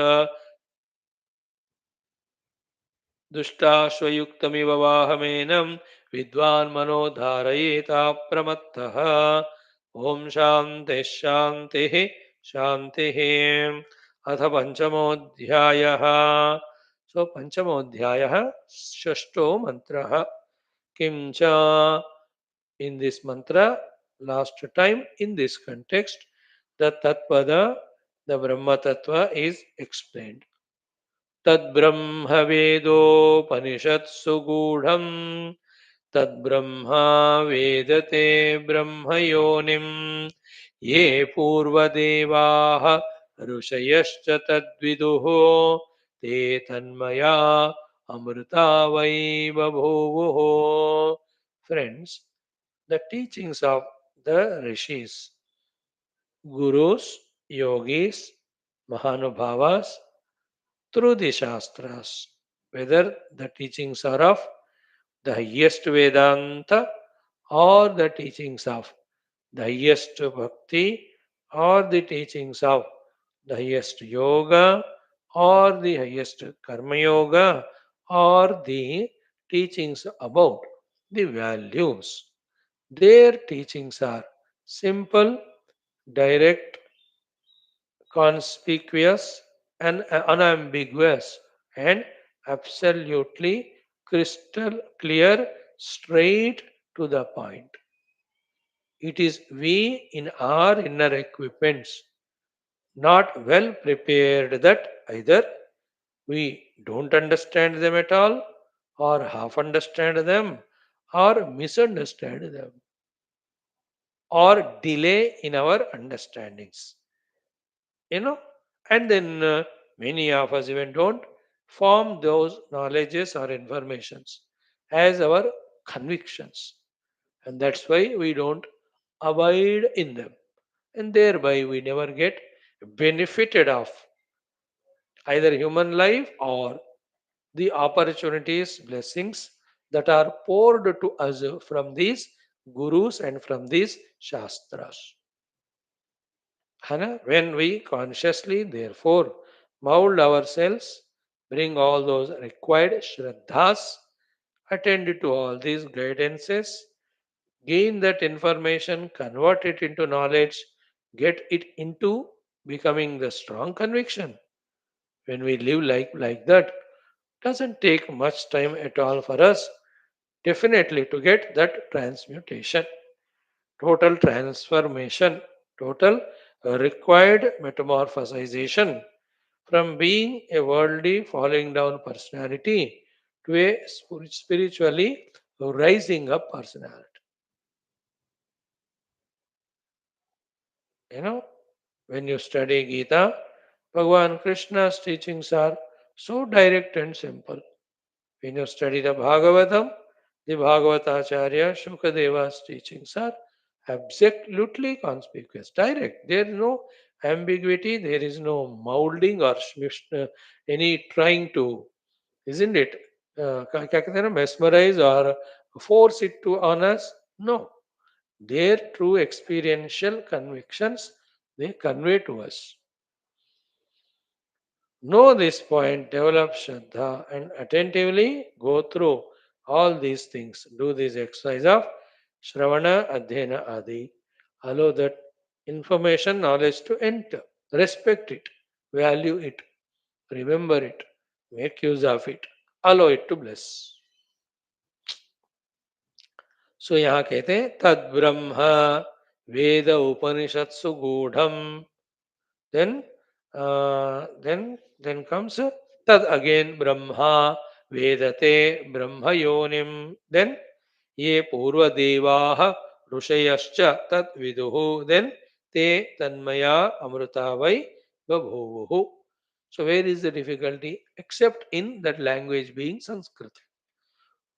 दुष्टाश्वयुक्तमिव वाहमेनं विद्वान् मनो धारयेताप्रमत्तः ॐ शान्तिः शान्तिः शान्तिः अथ पञ्चमोऽध्यायः सो पञ्चमोऽध्यायः षष्ठो मन्त्रः किं च in this mantra last time in this context the tatpada the brahma tattva is explained tad brahma vedopanishatsu gudham tad brahma vedate brahma yonim ye purvadevaah ऋषयश्च तद्विदुः ते तन्मया अमृता वै बभूवुः friends the teachings of the rishis, gurus, yogis, mahanubhavas through the shastras, whether the teachings are of the highest Vedanta or the teachings of the highest bhakti or the teachings of the highest yoga or the highest karma yoga or the teachings about the values. Their teachings are simple, direct, conspicuous, and unambiguous, and absolutely crystal clear, straight to the point. It is we in our inner equipments, not well prepared, that either we don't understand them at all, or half understand them, or misunderstand them, or delay in our understandings. You know, and then many of us even don't form those knowledges or informations as our convictions, and that's why we don't abide in them, and thereby we never get benefited of either human life or the opportunities blessings that are poured to us from these gurus and from these shastras. When we consciously, therefore, mold ourselves, bring all those required shraddhas, attend to all these guidances, gain that information, convert it into knowledge, get it into becoming the strong conviction. When we live like that, doesn't take much time at all for us, definitely to get that transmutation. Total transformation, total required metamorphosization from being a worldly falling down personality to a spiritually rising up personality. You know, when you study Gita, Bhagavan Krishna's teachings are so direct and simple. When you study the Bhagavatam, the Bhagavatacharya Shukadeva's teachings are absolutely conspicuous, direct. There is no ambiguity, there is no molding or any trying to, isn't it? क्या कहते हैं ना, mesmerize or force it to on us? No. Their true experiential convictions they convey to us. Know this point, develop Shraddha, and attentively go through all these things. Do this exercise of Shravana, Adhyana, Adi. Allow that information, knowledge to enter. Respect it, value it, remember it, make use of it, allow it to bless. So यहाँ कहते हैं तद ब्रह्म वेद उपनिषत्सु गूढ़म. Then Then comes tad again Brahma Vedate Brahma Yonim. Then ye Purva Devaha Rushayascha Tad Viduhu. Then te Tanmaya Amrutavai Babhuvuhu. So where is the difficulty? Except in that language being Sanskrit.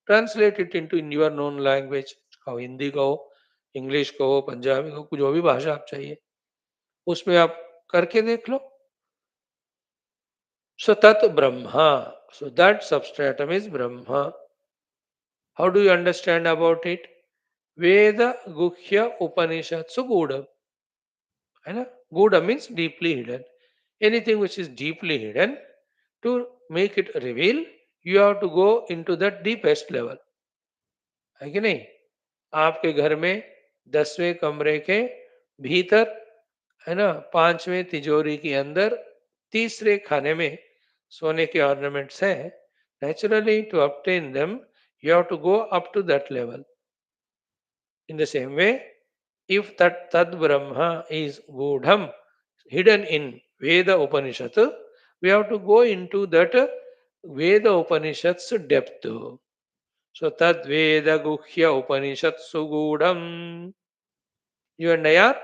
Translate it into in your known language. कहो हिंदी कहो, English कहो, पंजाबी कहो, जो भी भाषा आप चाहिए उसमें आप करके देख लो. So tat Brahma. So that substratum is Brahma. How do you understand about it? Veda Guhya Upanishad. So Gudha. है ना? Gudha means deeply hidden. Anything which is deeply hidden, to make it reveal, you have to go into the deepest level. है कि नहीं? आपके घर में 10वें कमरे के भीतर, है ना, 5वें तिजोरी के अंदर तीसरे खाने में सोने के ऑर्नामेंट्स हैं. Naturally, to obtain them, you have to go up to that level. In the same way, if that tad brahma is gudham, hidden in Veda Upanishad, we have to go into that Veda Upanishad's depth. So tad Veda Guhya Upanishad Sugudham. You and I are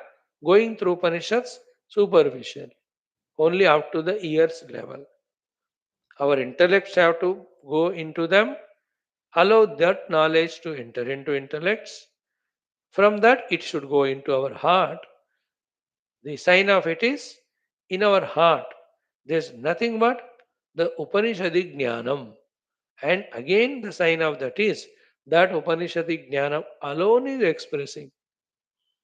going through Upanishads superficial, only up to the ears level. Our intellects have to go into them, allow that knowledge to enter into intellects. From that, it should go into our heart. The sign of it is in our heart. There's nothing but the Upanishadic Jnanam. And again, the sign of that is that Upanishadic Jnanam alone is expressing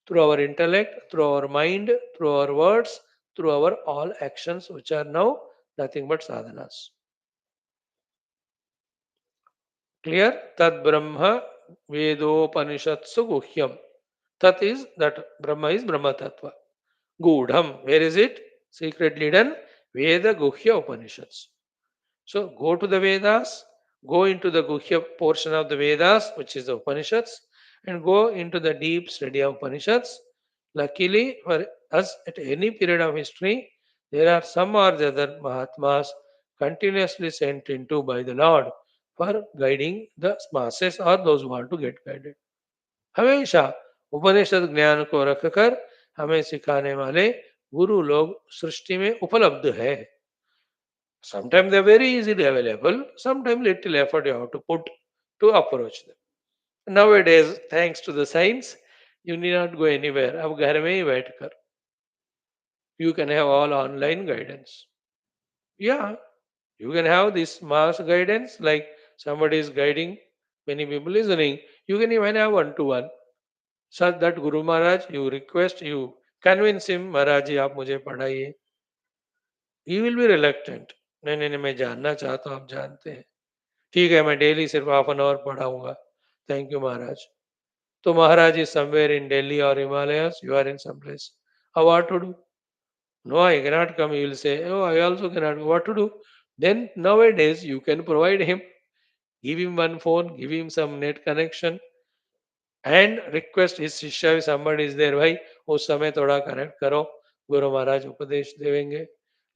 through our intellect, through our mind, through our words, through our all actions, which are now nothing but sadhanas. Clear? Tad Brahma Vedopanishatsu Guhyam. Tat is that Brahma is Brahma Tattva. Gudham. Where is it? Secretly hidden. Veda Guhya Upanishads. So go to the Vedas, go into the Guhya portion of the Vedas, which is the Upanishads, and go into the deep study of Upanishads. Luckily for us, at any period of history, there are some or the other Mahatmas continuously sent into by the Lord for guiding the masses or those who want to get guided. हमेशा उपनिषद ज्ञान को रखकर हमें सिखाने वाले गुरु लोग सृष्टि में उपलब्ध है. Sometimes they are very easily available, sometimes little effort you have to put to approach them. Nowadays, thanks to the science, you need not go anywhere. अब घर में ही बैठकर you can have all online guidance. Yeah, you can have this mass guidance like somebody is guiding many people listening. You can even have one to one. Such that Guru Maharaj, you request, you convince him, Maharaj ji, आप मुझे पढ़ाइए. He will be reluctant. नहीं नहीं नहीं, मैं जानना चाहता हूँ, आप जानते हैं. ठीक है, मैं डेली सिर्फ हाफ एन आवर पढ़ाऊंगा. थैंक यू महाराज. तो महाराज is somewhere in Delhi or Himalayas, you are in some place. How what to do? No, I cannot come. You will say, oh, I also cannot. What to do? Then nowadays you can provide him, give him one phone, give him some net connection, and request his शिष्य somebody is there भाई उस समय थोड़ा connect करो, गुरु महाराज उपदेश देवेंगे.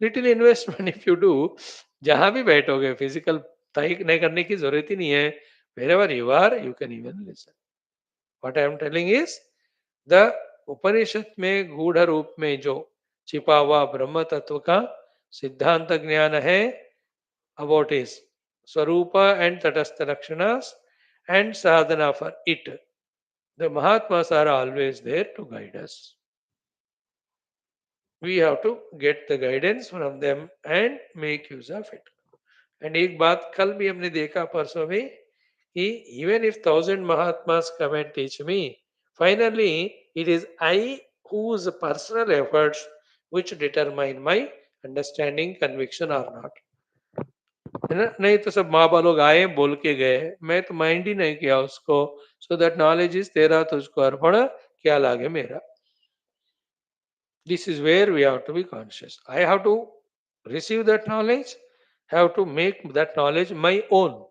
Little investment if you do, जहां भी बैठोगे फिजिकल तय नहीं करने की जरूरत ही नहीं है. wherever you are you can even listen. what I am telling is the उपनिषद में गूढ़ रूप में जो छिपा हुआ ब्रह्म तत्व का सिद्धांत ज्ञान है, about his swarupa and tatastha lakshanas and sadhana for it. The Mahatmas are always there to guide us. We have to get the guidance from them and make use of it. And एक बात कल भी हमने देखा परसों में कि even if 1,000 Mahatmas come and teach me, finally it is I whose personal efforts which determine my understanding, conviction or not. है ना? नहीं तो सब माँ बाप लोग आए बोल के गए, मैं तो माइंड ही नहीं किया उसको. सो दैट नॉलेज इज तेरा तुझको अर्पण, क्या लागे मेरा. This is where we have to be conscious. I have to receive that knowledge, have to make that knowledge my own.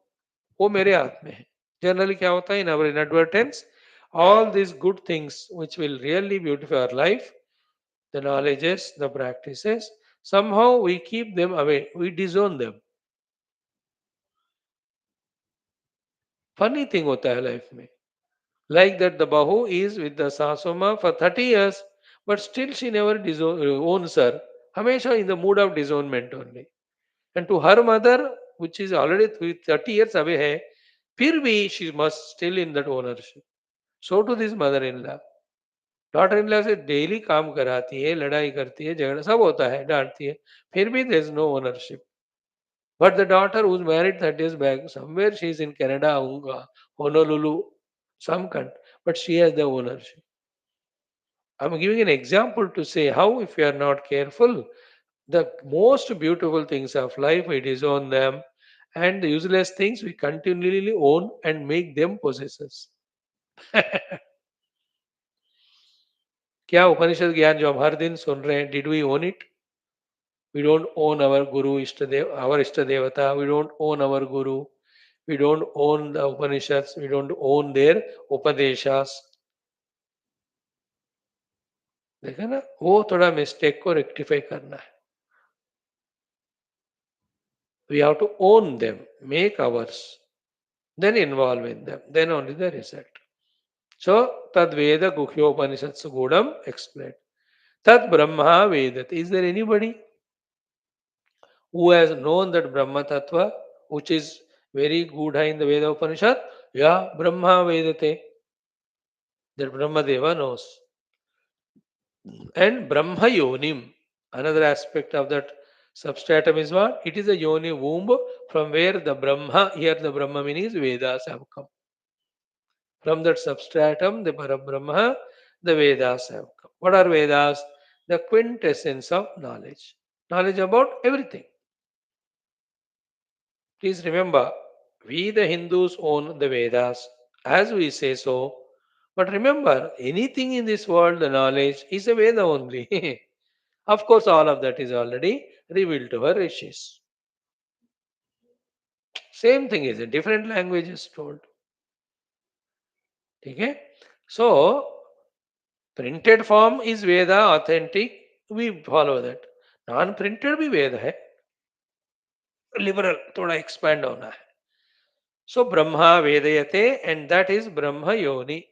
वो मेरे हाथ में है. जनरली क्या होता है, in our inadvertence, all these good things which will really beautify our life, the knowledges, the practices, Somehow we keep them away, we disown them. Funny thing होता है लाइफ में. Like that, the Bahu is with the Sasuma for 30 years, but still she never owns her. Hamesha in the mood of disownment only. And to her mother, which is already 30 years away, hai, फिर भी she must still in that ownership. So to this mother-in-law. Daughter-in-law से daily काम कराती है, लड़ाई करती है, झगड़ा सब होता है, डांटती है, फिर भी there is no ownership. But the daughter who's married 30 years back, somewhere she is in Canada, Honolulu, some country, but she has the ownership. I'm giving an example to say how, if we are not careful, the most beautiful things of life we disown them, and the useless things we continually own and make them possessors. क्या उपनिषद ज्ञान जो हम हर दिन सुन रहे हैं, did we own it? We don't own our guru ishtadev, our ishtadevata. We don't own our guru. We don't own the Upanishads. We don't own their Upadeshas. देखा ना, वो थोड़ा मिस्टेक को रेक्टिफाई करना है. We have to own them, make ours, then involve in them, then only the result. So, Tad Veda Guhyo Upanishatsu Gudam explained. Tad Brahma Vedat. Is there anybody who has known that Brahma Tattva, which is very good in the Veda Upanishad? Yeah, Brahma Vedate. That Brahma Deva knows. And Brahma Yonim. Another aspect of that substratum is what? It is a Yoni womb from where the Brahma, here the Brahma means Vedas have come. From that substratum, the Parabrahma, the Vedas have come. What are Vedas? The quintessence of knowledge. Knowledge about everything. Please remember, we the Hindus own the Vedas, as we say so. But remember, anything in this world, the knowledge is a Veda only. Of course, all of that is already revealed to our rishis. Same thing is in different languages told. Okay? So, printed form is Veda, authentic, we follow that. Non-printed भी वेद है, liberal, थोड़ा expand होना है. So Brahma Vedayate, and that is Brahma Yoni.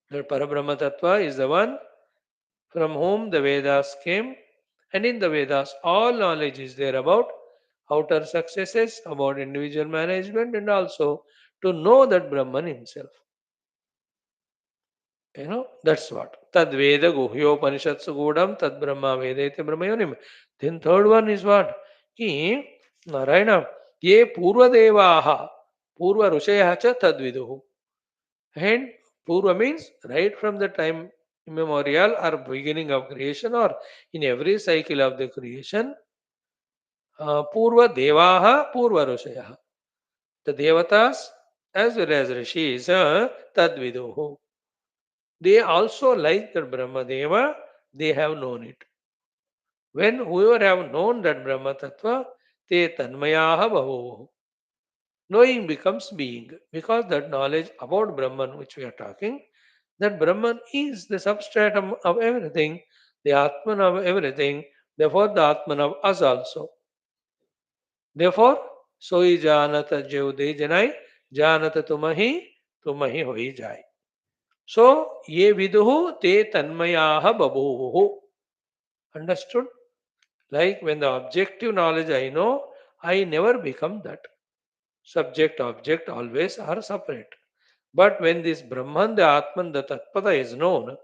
The Parabrahma Tattva is the one from whom the Vedas came, and in the Vedas all knowledge is there about outer successes, about individual management, and also to know that Brahman himself. That's what. Tad Veda Guhyo Upanishatsu Gudam Tad Brahma Vedete Brahma Yonim. Then third one is what? Ki Narayana Ye Purva Devaha Purva Rushaya Cha Tad Viduhu. And Purva means right from the time immemorial or beginning of creation or in every cycle of the creation, Purva Devaha Purva Rushaya. The Devatas as well as Rishis, Tad Viduhu. They also, like that Brahmadeva, they have known it. When whoever have known that Brahma Tattva, te tanmayaha bhavo. Knowing becomes being. Because that knowledge about Brahman which we are talking, that Brahman is the substratum of everything, the Atman of everything, therefore the Atman of us also. Therefore, soi janata jyode janai, janata tumahi hoi jai. So, ye viduhu te tanmayaha babuhu. Understood? Like when the objective knowledge I know, I never become that. Subject, object always are separate. But when this Brahman, the Atman, the Tatpada is known,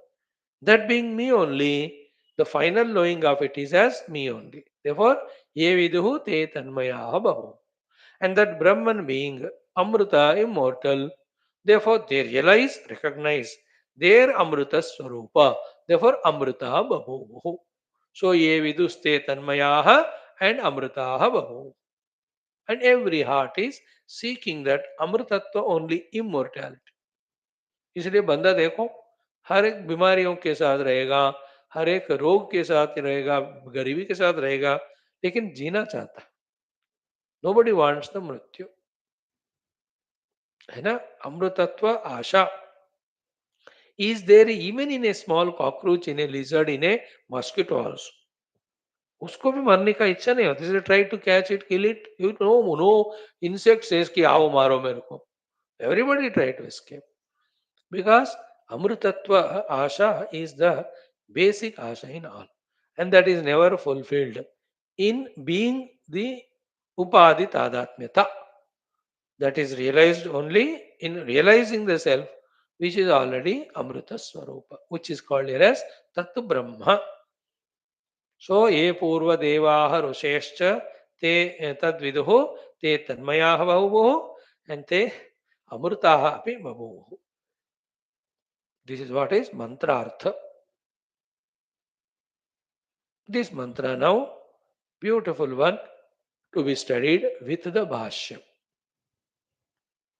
that being me only, the final knowing of it is as me only. Therefore, ye viduhu te tanmayaha bahu. And that Brahman being Amrita, immortal, therefore they realize, recognize their Amrita Swarupa. Therefore, Amrita Bahu. So, ye viduste tanmayaha and Amritaha Bahu. And every heart is seeking that Amritatva only immortality. इसलिए बंदा देखो हर एक बीमारियों के साथ रहेगा, हर एक रोग के साथ रहेगा, गरीबी के साथ रहेगा, लेकिन जीना चाहता है. Nobody wants the मृत्यु, है ना. अमृतत्व आशा is there even in a small cockroach, in a lizard, in a mosquito also. उसको भी मरने का इच्छा नहीं होती, इसलिए try to catch it, kill it, you know insect says कि आओ मारो मेरे को. Everybody try to escape because amrutatva asha is the basic asha in all, and that is never fulfilled in being the upadi tadatmyata, that is realized only in realizing the self, which is already amruta swarupa, which is called here as tat brahma. So ye purva devaha ऋषेश्च te tadviduhu te tanmayaha bahuvuhu and te amrutaha api bahuvuhu. This is what is mantra artha. This mantra now, beautiful one to be studied with the Bhashyam.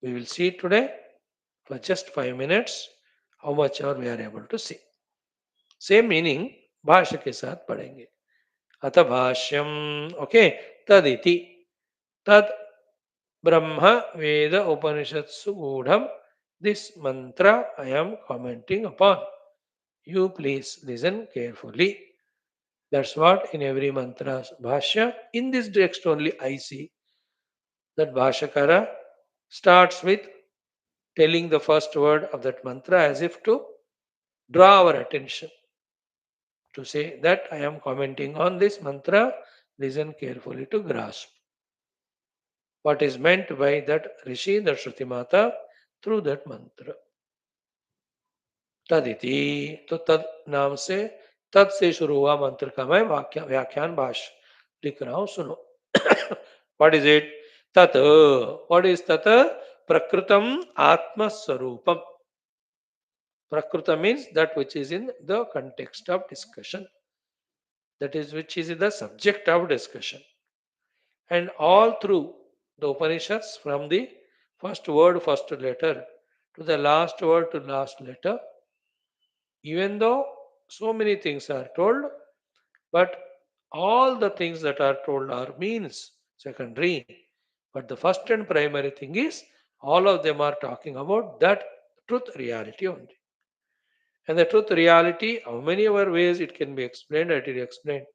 We will see today for just 5 minutes how much or we are able to see. Same meaning भाष्य के साथ पढ़ेंगे. अथ भाष्यम. Okay. तदिति तद ब्रह्म वेद उपनिषत्सु गूढ़म. This mantra I am commenting upon. You please listen carefully. That's what in every mantra's bhashya. In this text only I see that Bhashyakara starts with telling the first word of that mantra as if to draw our attention. To say that I am commenting on this mantra, listen carefully to grasp what is meant by that Rishi, the Shruti Mata, through that mantra. तदिति, तो तद नाम से, तद से शुरू हुआ मंत्र का मैं व्याख्यान भाष्य लिख रहा हूं, सुनो. What is it? तत्. व्हाट इज तत्? प्रकृतम आत्मस्वरूपम. Prakrita means that which is in the context of discussion, that is which is the subject of discussion. And all through the Upanishads, from the first word, first letter, to the last word, to last letter, even though so many things are told, but all the things that are told are means secondary. But the first and primary thing is all of them are talking about that truth reality only. And the truth reality, how many other ways it can be explained, I will explain.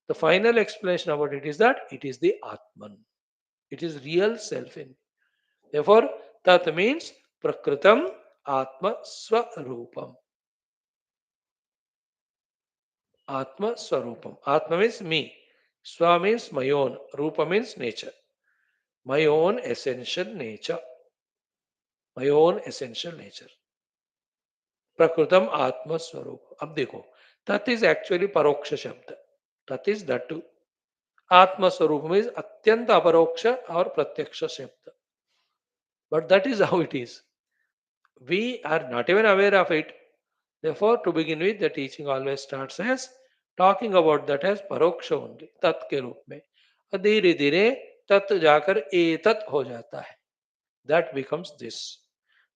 The final explanation about it is that it is the Atman. It is real self in. Therefore, Tat means Prakritam Atma Swarupam. Atma Swarupam. Atma means me. Swa means my own. Rupa means nature. My own essential nature. My own essential nature. प्रकृतम आत्म स्वरूप. अब देखो, तत् is actually परोक्ष शब्द. तत् is that to. आत्म स्वरूप मीन्स अत्यंत अपरोक्ष और प्रत्यक्ष शब्द. But that is how it is. We are not even aware of it. Therefore, to begin with, the teaching always starts as talking about that as paroksha only, tat के रूप में. और धीरे धीरे तत् जाकर एतत् हो जाता है. That becomes this.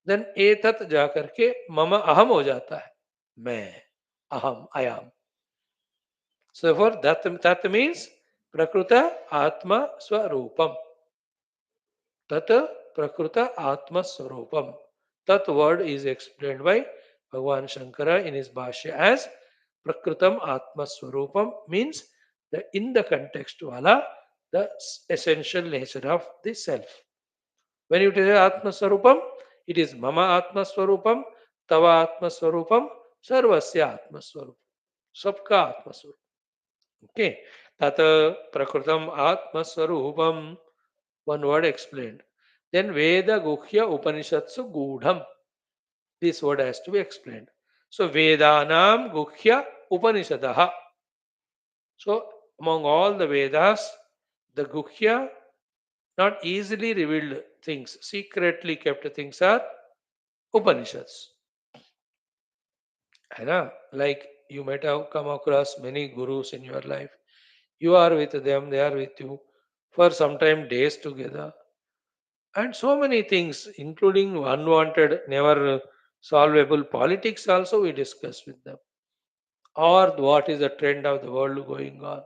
Then एतत् जाकर के मम अहम हो जाता है. मैं, aham, I am. So therefore, that means prakruta atma swarupam. Tat prakruta atma swarupam. That word is explained by Bhagavan Shankara in his Bhashya as prakrutam atma swarupam, means the in the context wala, the essential nature of the self. When you say atma swarupam, it is mama atma swarupam, tava atma swarupam, sarvasya atma swarupam. सबका आत्मस्वरूप. Okay. Tat prakritam atmaswarupam. One word explained. Then Veda Guhya Upanishatsu Gudham. This word has to be explained. So Vedanam Guhya Upanishadaha. So among all the Vedas, the Guhya, not easily revealed things, secretly kept things are Upanishads. है ना? Like you might have come across many gurus in your life. You are with them, they are with you for sometime days together. And so many things, including unwanted, never solvable politics, also we discuss with them. Or what is the trend of the world going on.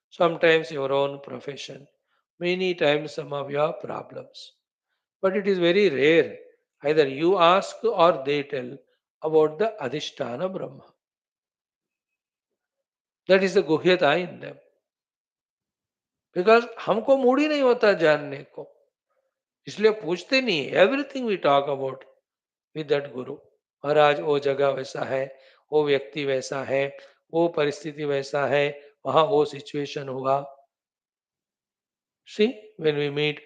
Sometimes your own profession. Many times some of your problems. But it is very rare. Either you ask or they tell, about the Adhisthana Brahma. That is the Guhyata in them. Because हमको mood ही नहीं होता जानने को, इसलिए पूछते नहीं. Everything we talk about with that guru. Maharaj वो जगह वैसा है, वो व्यक्ति वैसा है, वो परिस्थिति वैसा है, वहां वो सिचुएशन हुआ. सी व्हेन वी मीट,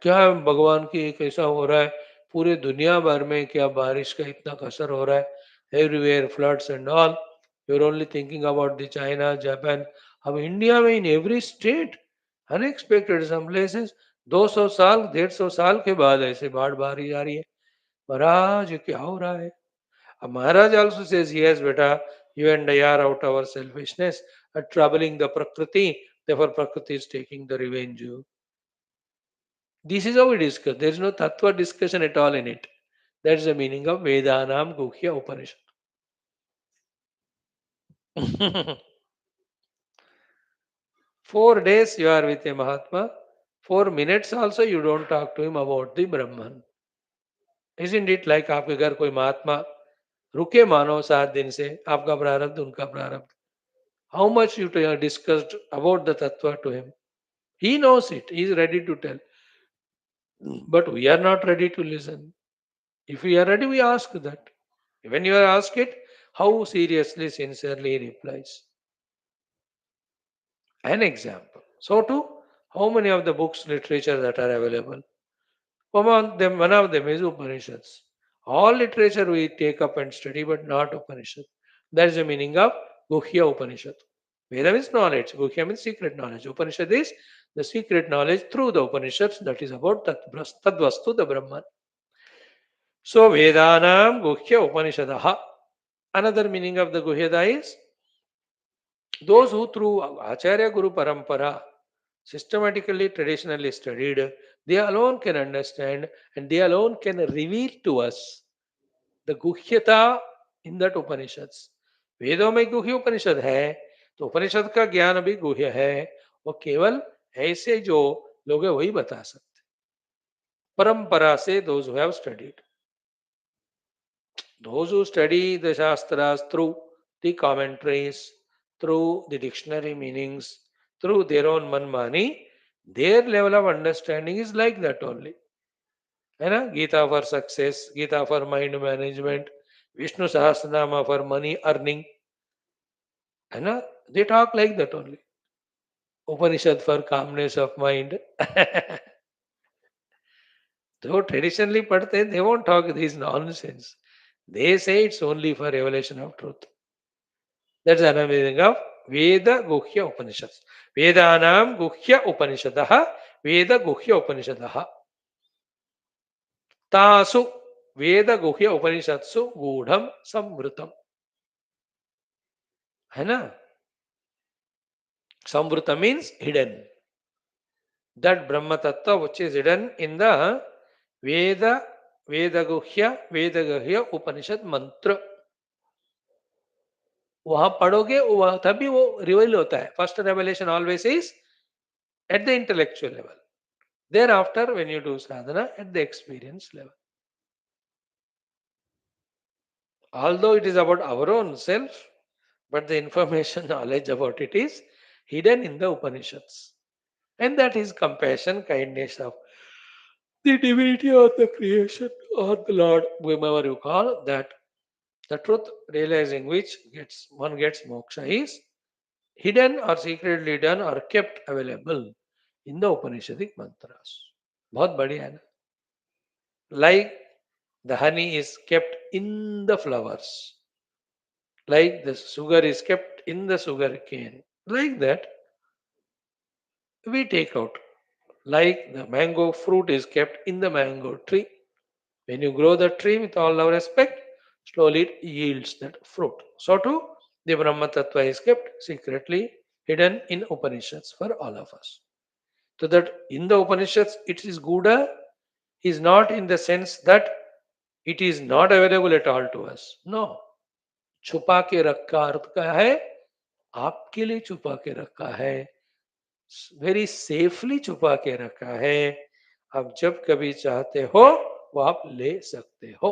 क्या भगवान की कैसा हो रहा है, पूरे दुनिया भर में क्या बारिश का इतना कसर हो रहा है, everywhere floods and all. You are only thinking about the China Japan. हम इंडिया में in every state unexpected some places 200 साल 150 साल के बाद ऐसे बाढ़ बारी जा रही है. महाराज ये क्या हो रहा है. अब महाराज also says yes beta, you and I are out our selfishness are troubling the prakriti, therefore prakriti is taking the revenge. This is how we discuss. There is no tattva discussion at all in it. That's the meaning of Vedanam Guhya Upanishad. 4 days you are with a Mahatma. 4 minutes also you don't talk to him about the Brahman. Isn't it like आपके घर कोई महात्मा रुके मानो 7 दिन से, आपका प्रारब्ध उनका प्रारब्ध. How much you discussed about the tattva to him? He knows it. He is ready to tell. But we are not ready to listen. If we are ready, we ask that. When you are asked it, how seriously, sincerely he replies. An example. So too, how many of the books, literature that are available? One of them is Upanishads. All literature we take up and study, but not Upanishad. That is the meaning of Guhya Upanishad. Veda means knowledge. Guhya means secret knowledge. Upanishad is the secret knowledge through the Upanishads, that is about Tadvastu, the Brahman. So Vedanam Guhya Upanishadaha. Another meaning of the Guhyada is those who through Acharya Guru Parampara systematically, traditionally studied, they alone can understand and they alone can reveal to us the Guhyata in that Upanishads. वेदों में गुह्य उपनिषद है तो उपनिषद का ज्ञान भी गुह्य है. वो केवल ऐसे जो लोग हैं वही बता सकते, परंपरा से. those who have studied, those who study the shastras through the commentaries, through the dictionary meanings, through their own manmani, their level of understanding is like that only. है ना. Gita for success, Gita for mind management, Vishnu Sahasranama for money earning, है ना. They talk like that only. Upanishad for calmness of mind. जो traditionally पढ़ते हैं, they won't talk this nonsense. They say it's only for revelation of truth. That's another meaning of वेद गुह्य उपनिषद. वेदानाम गुह्य उपनिषदः, वेद गुह्य उपनिषदः. तासु वेद गुह्य उपनिषत्सु गूढ़म संवृतम, है ना. संवृत मीन्स हिडन. दैट ब्रह्म तत्व which is hidden in the Veda, वेद गुह्य उपनिषद मंत्र. वहां पढ़ोगे वह तभी वो रिवील होता है. First revelation always is at the intellectual level. Thereafter when you do sadhana at the experience level. Although it is about our own self, but the information, knowledge about it is hidden in the Upanishads. And that is compassion, kindness of the divinity of the creation or the Lord, whomever you call that. The truth realizing which one gets moksha is hidden or secretly done or kept available in the Upanishadic mantras. बहुत बढ़िया है ना. Like the honey is kept in the flowers, like the sugar is kept in the sugar cane, like that we take out. Like the mango fruit is kept in the mango tree. When you grow the tree with all our respect, slowly it yields that fruit. So too, the Brahma Tattva is kept secretly hidden in Upanishads for all of us. So that in the Upanishads it is Gudha is not in the sense that it is not available at all to us. No. छुपा के रखा अर्थ का है, आपके लिए छुपा के रखा है, वेरी सेफली छुपा के रखा है. आप जब कभी चाहते हो वो आप ले सकते हो.